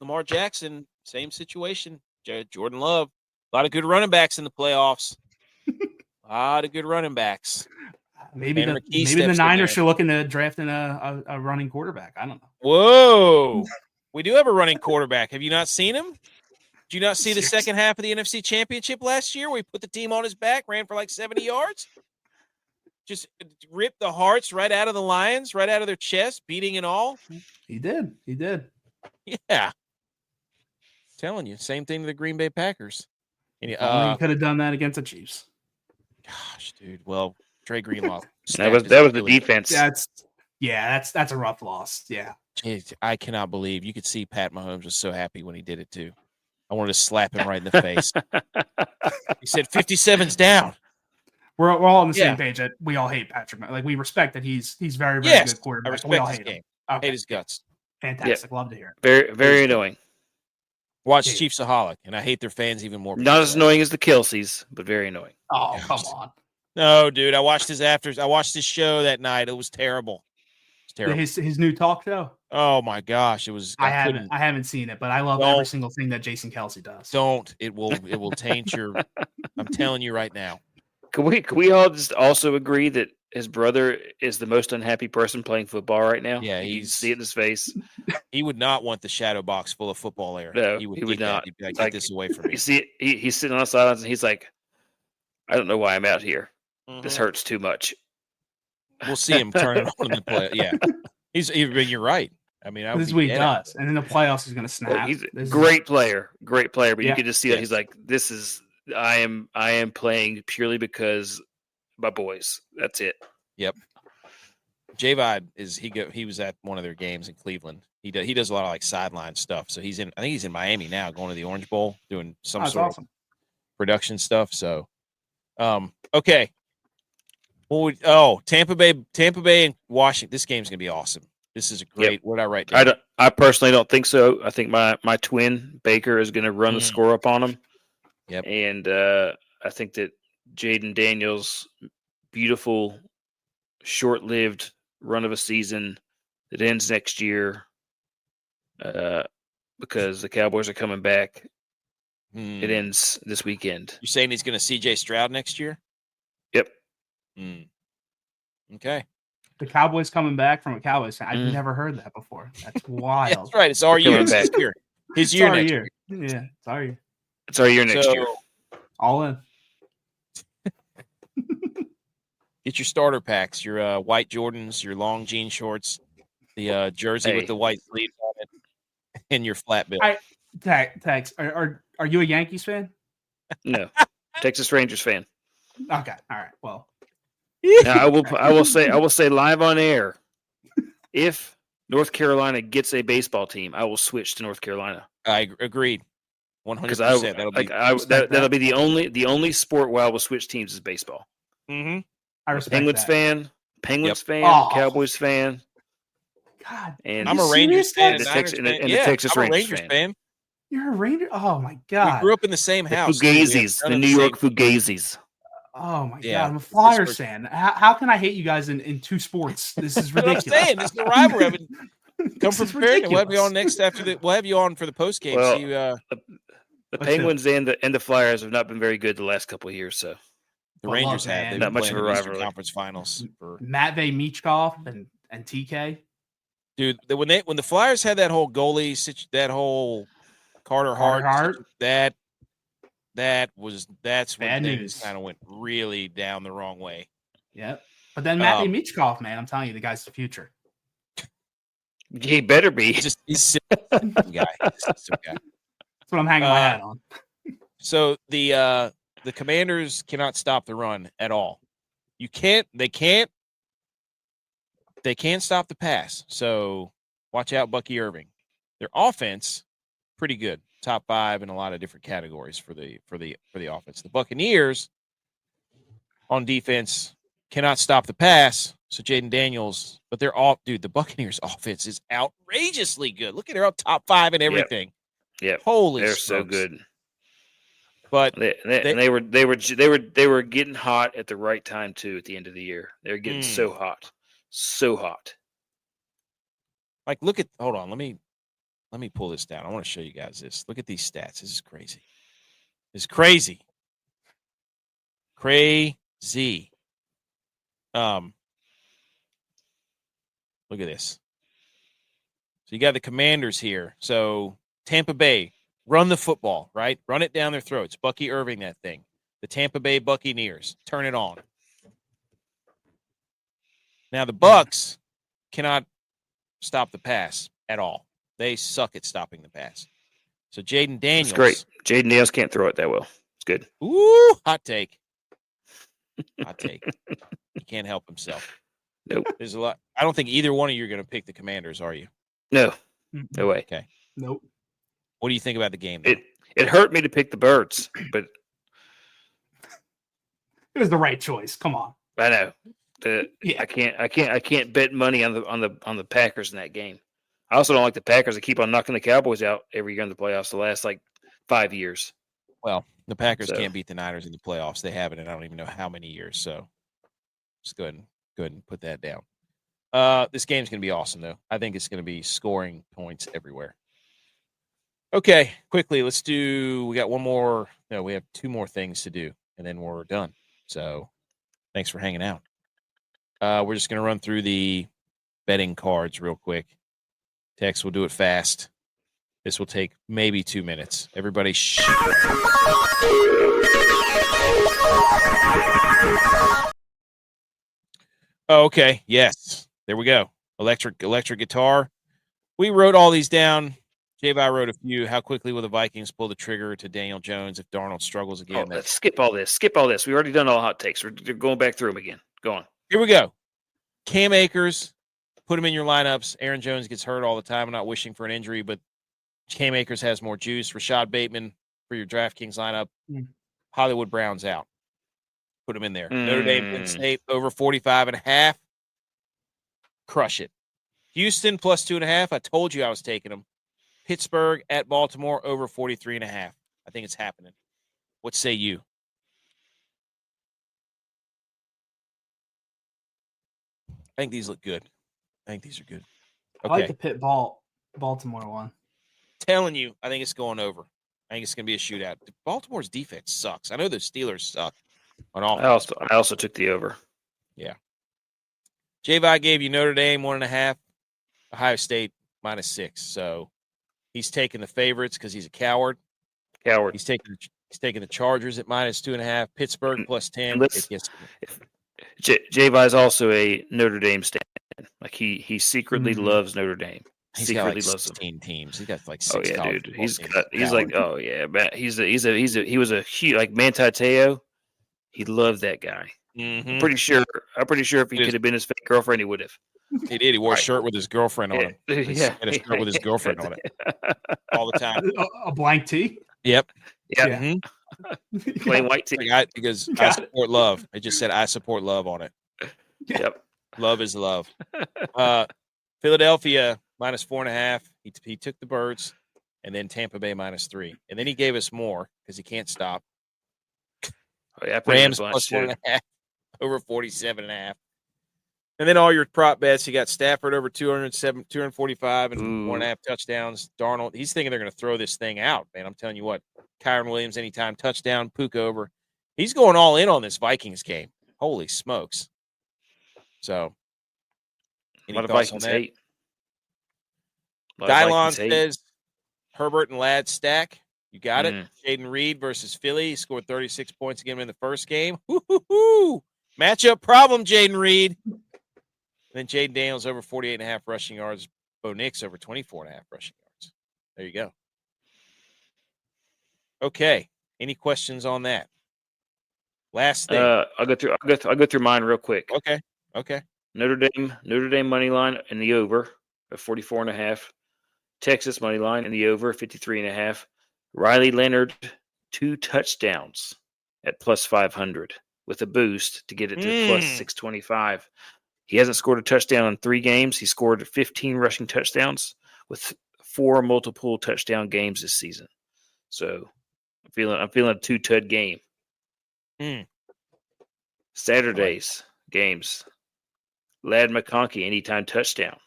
Lamar Jackson, same situation. Jordan Love, a lot of good running backs in the playoffs. A lot of good running backs. Maybe the Niners should look into drafting a running quarterback. I don't know. Whoa. We do have a running quarterback. Have you not seen him? Did you not see the second half of the NFC Championship last year where he put the team on his back, ran for like 70 yards? Just ripped the hearts right out of the Lions, right out of their chest, beating and all. He did. Yeah. Telling you, same thing to the Green Bay Packers. And he could have done that against the Chiefs. Gosh, dude. Well, Trey Greenlaw. that was the defense. That's a rough loss. Yeah. Jeez, I cannot believe you could see Pat Mahomes was so happy when he did it too. I wanted to slap him right in the face. He said 57's down. We're all on the same page that we all hate Patrick. Like we respect that he's very, very good quarterback. I respect we all his hate game. him. Okay. Hate his guts. Fantastic. Love to hear it. Very, very annoying. Watch Chiefsaholic, and I hate their fans even more. Not as annoying as the Kelseys, but very annoying. Oh, come on. No, dude. I watched his show that night. It was terrible. It's terrible. His new talk show. Oh my gosh, it was. I haven't seen it, but I love every single thing that Jason Kelsey does. Don't. It will taint your. I'm telling you right now. Can we all just also agree that his brother is the most unhappy person playing football right now? Yeah, you see it in his face. He would not want the shadow box full of football air. No, he would not. He'd be like, get this away from me. You see, he's sitting on the sidelines and he's like, I don't know why I'm out here. This hurts too much. We'll see him turn it on in the play. Yeah, you're right. I mean, this is what he does, and in the playoffs he's going to snap. He's a great player, but you can just see that he's like, this is. I am playing purely because my boys. That's it. Yep. J-Vibe he was at one of their games in Cleveland. He does a lot of like sideline stuff. So I think he's in Miami now, going to the Orange Bowl, doing some sort of production stuff. So, okay. Well, Tampa Bay and Washington. This game's gonna be awesome. This is a great. Yep. What I write down. I personally don't think so. I think my twin Baker is going to run the score up on him. Yep. And I think that Jaden Daniels' beautiful, short-lived run of a season that ends next year because the Cowboys are coming back. It ends this weekend. You're saying he's going to CJ Stroud next year? Yep. Okay. The Cowboys coming back from a Cowboys fan. I've never heard that before. That's wild. Yeah, that's right. It's our year. It's his year. His year next year. Yeah, it's our year. It's our year next year. All in. Get your starter packs, your white Jordans, your long jean shorts, the jersey with the white sleeves on it, and your flat bill. Tex, are you a Yankees fan? No, Texas Rangers fan. Okay, all right. Well, now, I will say live on air, if North Carolina gets a baseball team, I will switch to North Carolina. I agreed, 100%. That'll be the only sport where I will switch teams is baseball. Mm-hmm. I respect Penguins fan, fan, Cowboys fan. God, and I'm a Rangers fan and the Texas I'm a Rangers fan. You're a Ranger? Oh my God! We grew up in the same house. Fugazis, the New York Fugazis. Oh my God! I'm a Flyers fan. How can I hate you guys in two sports? This is ridiculous. What I'm saying, this is the rivalry. I mean, come prepared. We'll have you on next We'll have you on for the post game. Well, the Penguins and the Flyers have not been very good the last couple of years. So the Rangers have. They've not been much of a rivalry. Conference Finals for Matvey Michkov and TK. Dude, when the Flyers had that whole goalie, that whole Carter Hart, that's when things kind of went really down the wrong way. Yep. But then Matvey Michkov, man, I'm telling you, the guy's the future. He better be. He's a system guy. That's what I'm hanging my hat on. So the Commanders cannot stop the run at all. They can't stop the pass. So watch out, Bucky Irving. Their offense, pretty good. Top 5 in a lot of different categories for the offense. The Buccaneers on defense cannot stop the pass. So Jaden Daniels, but they're all the Buccaneers offense is outrageously good. Look at their top 5 and everything. Yeah, holy, they're smokes. So good. But they were getting hot at the right time too. At the end of the year, they're getting so hot. Like, hold on, let me pull this down. I want to show you guys this. Look at these stats. This is crazy. It's crazy. Crazy. Look at this. So you got the Commanders here. So Tampa Bay, run the football, right? Run it down their throats. Bucky Irving, that thing. The Tampa Bay Buccaneers, turn it on. Now the Bucs cannot stop the pass at all. They suck at stopping the pass. So Jaden Daniels. That's great. Jaden Daniels can't throw it that well. It's good. Ooh, hot take. Hot take. He can't help himself. Nope. There's a lot. I don't think either one of you are going to pick the Commanders, are you? No. No way. Okay. Nope. What do you think about the game, though? It hurt me to pick the Birds, but it was the right choice. Come on. I know. I can't bet money on the Packers in that game. I also don't like the Packers that keep on knocking the Cowboys out every year in the playoffs the last 5 years. Well, the Packers can't beat the Niners in the playoffs. They haven't, and I don't even know how many years. So just go ahead and put that down. This game's going to be awesome, though. I think it's going to be scoring points everywhere. Okay, quickly, we got one more. No, we have 2 more things to do, and then we're done. So thanks for hanging out. We're just going to run through the betting cards real quick. Tex will do it fast. This will take maybe 2 minutes. Everybody Oh, okay. Yes. There we go. Electric guitar. We wrote all these down. J-Vi wrote a few. How quickly will the Vikings pull the trigger to Daniel Jones if Darnold struggles again? Let's skip all this. We've already done all hot takes. We're going back through them again. Go on. Here we go. Cam Akers, put him in your lineups. Aaron Jones gets hurt all the time. I'm not wishing for an injury, but Cam Akers has more juice. Rashad Bateman for your DraftKings lineup. Hollywood Brown's out. Put him in there. Notre Dame, Penn State, over 45.5. Crush it. Houston, plus 2.5. I told you I was taking them. Pittsburgh at Baltimore, over 43.5. I think it's happening. What say you? I think these look good. I think these are good. Okay. I like the Baltimore one. Telling you, I think it's going over. I think it's going to be a shootout. Baltimore's defense sucks. I know the Steelers suck on offense. I also took the over. Yeah. J-Vi gave you Notre Dame 1.5, Ohio State -6. So he's taking the favorites because he's a coward. He's taking the Chargers at -2.5. Pittsburgh +10. J-Vi is also a Notre Dame stan. Like he secretly loves Notre Dame. He's secretly got like loves 16 teams. He's got like 6. Oh yeah, dude. He's like, oh yeah, man. He was a huge like Manti Te'o. He loved that guy. Mm-hmm. I'm pretty sure if he could have been his fake girlfriend, he would have. He did. He wore a shirt with his girlfriend on him. He Yeah, had a shirt with his girlfriend on it all the time. A blank tee. Yep. Yeah. Mm-hmm. Plain white tee. Because I support love. It just said I support love on it. Yep. Love is love. Philadelphia -4.5. He took the Birds, and then Tampa Bay -3, and then he gave us more because he can't stop. Oh yeah, Rams +1.5 over 47.5, and then all your prop bets. You got Stafford over 245 and 1.5 touchdowns. Darnold, he's thinking they're going to throw this thing out, man. I'm telling you what, Kyron Williams anytime touchdown, Puka over. He's going all in on this Vikings game. Holy smokes! So, any thoughts on that? Dylon says Herbert and Ladd stack. You got it. Jaden Reed versus Philly. He scored 36 points again in the first game. Woo-hoo-hoo. Matchup problem, Jaden Reed. And then Jaden Daniels over 48.5 rushing yards. Bo Nix over 24.5 rushing yards. There you go. Okay. Any questions on that? Last thing. I'll go through mine real quick. Okay. Notre Dame money line in the over at 44.5. Texas money line in the over 53.5. Riley Leonard 2 touchdowns at +500 with a boost to get it to +625. He hasn't scored a touchdown in 3 games. He scored 15 rushing touchdowns with 4 multiple touchdown games this season. So I'm feeling a 2-tud game. Saturday's games. Ladd McConkey anytime touchdown.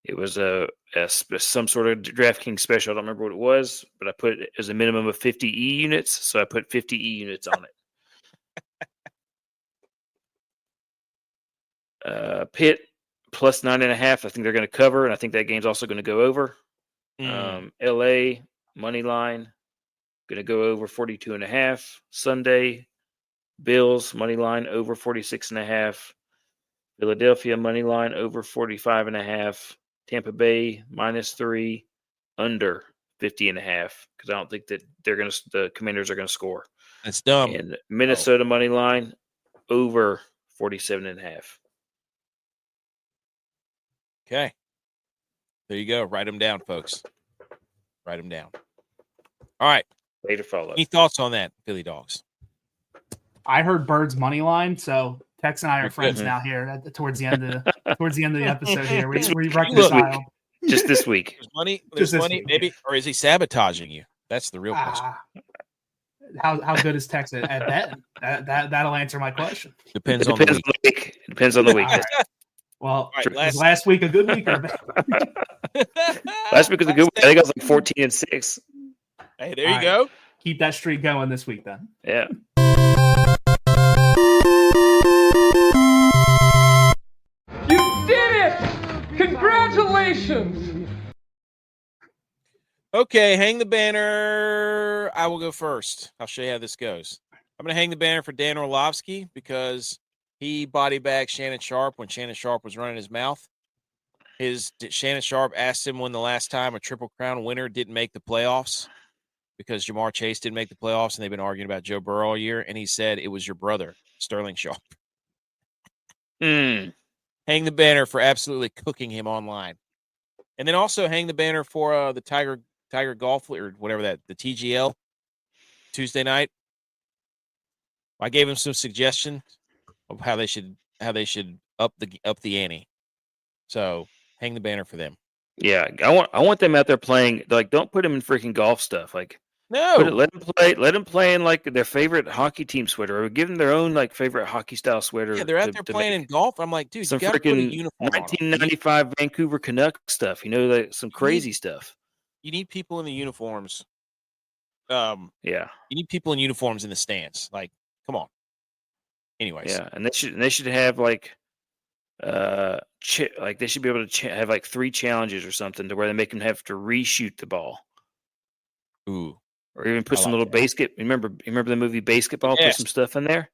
It was some sort of DraftKings special. I don't remember what it was, but I put it as a minimum of 50 E units, so I put 50 E units on it. Pitt +9.5. I think they're going to cover, and I think that game's also going to go over. LA money line going to go over 42.5. Sunday Bills money line over 46.5. Philadelphia money line over 45.5. Tampa Bay -3, under 50.5, because I don't think that the Commanders are going to score. That's dumb. And Minnesota money line over 47.5. Okay. There you go. Write them down, folks. Write them down. All right. Later follow. Any thoughts on that, Philly Dogs? I heard Birds money line, so Tex and I are friends now here towards the end of the episode here. We reconcile. Just this week. There's money, maybe, or is he sabotaging you? That's the real question. How good is Tex at betting? That'll answer my question. Depends on the week. It depends on the week. Right. Well, was last week a good week or bad? Last week was a good week. I think I was like 14-6. Hey, there you go. Keep that streak going this week then. Yeah. You did it! Congratulations! Okay, hang the banner. I will go first. I'll show you how this goes. I'm going to hang the banner for Dan Orlovsky because he body bagged Shannon Sharp when Shannon Sharp was running his mouth. Shannon Sharp asked him when the last time a Triple Crown winner didn't make the playoffs because Jamar Chase didn't make the playoffs, and they've been arguing about Joe Burrow all year, and he said it was your brother, Sterling Sharp. Hang the banner for absolutely cooking him online. And then also hang the banner for the Tiger Golf or whatever the TGL Tuesday night. I gave him some suggestions of how they should up the ante. So hang the banner for them. Yeah, I want them out there playing. Like, don't put them in freaking golf stuff. Like, no, let them play in like their favorite hockey team sweater, or give them their own like favorite hockey style sweater. Yeah, they're out there playing in golf. I'm like, dude, some you got to put a uniform 1995 Vancouver Canucks stuff. Some crazy stuff. You need people in the uniforms You Yeah. need people in uniforms in the stands. Like, come on. Anyways, Yeah, and they should have like like they should be able to have like 3 challenges or something to where they make them have to reshoot the ball, ooh, or even put I some like little that. basket. Remember the movie Basketball? Put Yes. some stuff in there.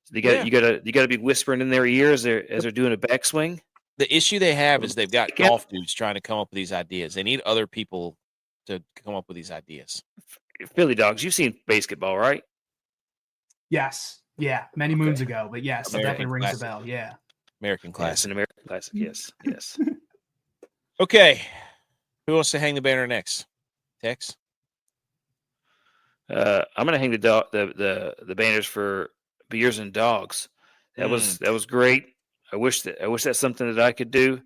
So Yeah. you gotta be whispering in their ear as they're doing a backswing. The issue they have is they've got golf dudes trying to come up with these ideas. They need other people to come up with these ideas. PhillyDawgs, you've seen Basketball, right? Yes. Yeah. Many moons ago, but yes, it American definitely rings classic. a bell. Yeah. American Yeah, it's classic. an American classic. Yes, yes. Okay. Who wants to hang the banner next? Tex? I'm gonna hang the banners for Beers and Dogs. That was great. I wish that's something that I could do.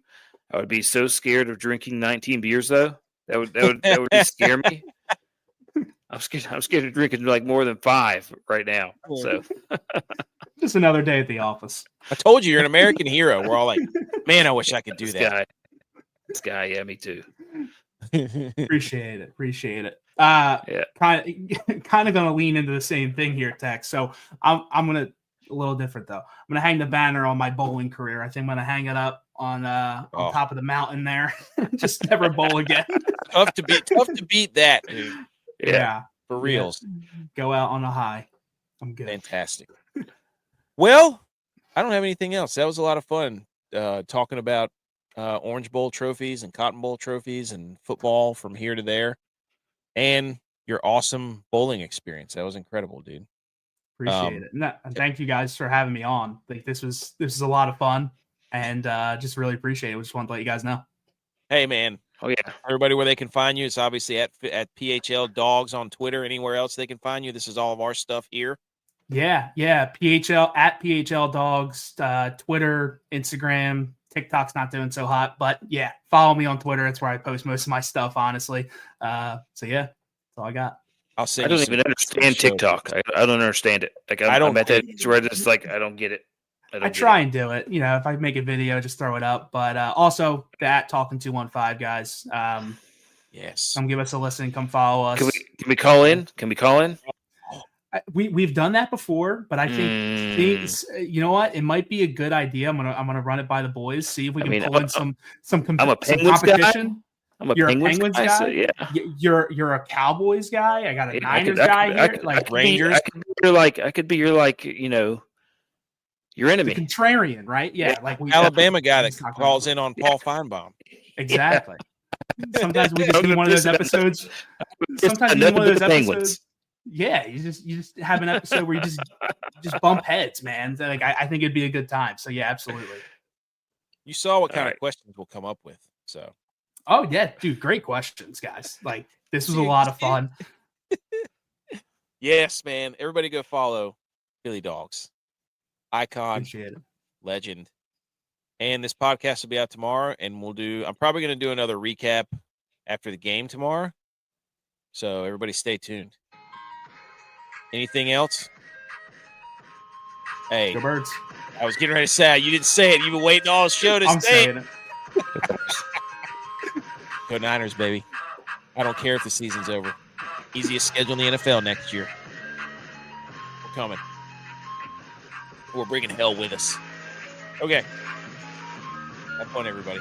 I would be so scared of drinking 19 beers though. That would just scare me. I'm scared of drinking like more than 5 right now. So Just another day at the office. I told you you're an American hero. We're all like, man, I wish I could do this guy, yeah, me too. that. Appreciate it. Yeah. Kind of gonna lean into the same thing here, Tex. So I'm gonna a little different though. I'm gonna hang the banner on my bowling career. I think I'm gonna hang it up on top of the mountain there. Just never bowl again. Tough to beat that, dude. Yeah. For reals. Yeah. Go out on a high. I'm good. Fantastic. Well, I don't have anything else. That was a lot of fun talking about Orange Bowl trophies and Cotton Bowl trophies and football from here to there, and your awesome bowling experience. That was incredible, dude. Appreciate it. And thank you guys for having me on. Like this was a lot of fun, and just really appreciate it. We just wanted to let you guys know. Hey, man. Oh yeah. Everybody, where they can find you, it's obviously at PHL Dogs on Twitter. Anywhere else they can find you. This is all of our stuff here. Yeah. PHL at PHL Dogs, Twitter, Instagram, TikTok's not doing so hot, but yeah, follow me on Twitter. It's where I post most of my stuff, honestly. So yeah, that's all I got. I don't even understand TikTok. I don't understand it. Like I'm at that age where it's like I don't get it. I try and do it. You know, if I make a video, just throw it up. But also that Talking 215 guys. Yes. Come give us a listen. Come follow us. Can we call in? Can we call in? We've done that before, but I think you know what? It might be a good idea. I'm gonna run it by the boys. See if we can pull in some I'm a Penguins competition. Guy. I'm a You're Penguins a Penguins guy. guy. So yeah. You're a Cowboys guy. I got a Niners guy here. Like Rangers. I could be your your enemy. The contrarian, right? Yeah. Like Alabama guy that calls in on Paul Feinbaum. Exactly. Sometimes we just do one of those episodes. Sometimes we do one of those episodes. Yeah, you just have an episode where you just bump heads, man. Like I think it'd be a good time. So yeah, absolutely. You saw what kind of questions we'll come up with. So oh yeah, dude, great questions, guys. Like this was a lot of fun. Yes, man. Everybody go follow PhillyDawgs. Icon, legend. And this podcast will be out tomorrow, and I'm probably going to do another recap after the game tomorrow. So everybody stay tuned. Anything else? Hey. Go Birds. I was getting ready to say it. You didn't say it. You've been waiting all the show to say it. Go Niners, baby. I don't care if the season's over. Easiest schedule in the NFL next year. We're coming. We're bringing hell with us. Okay. Have fun, everybody.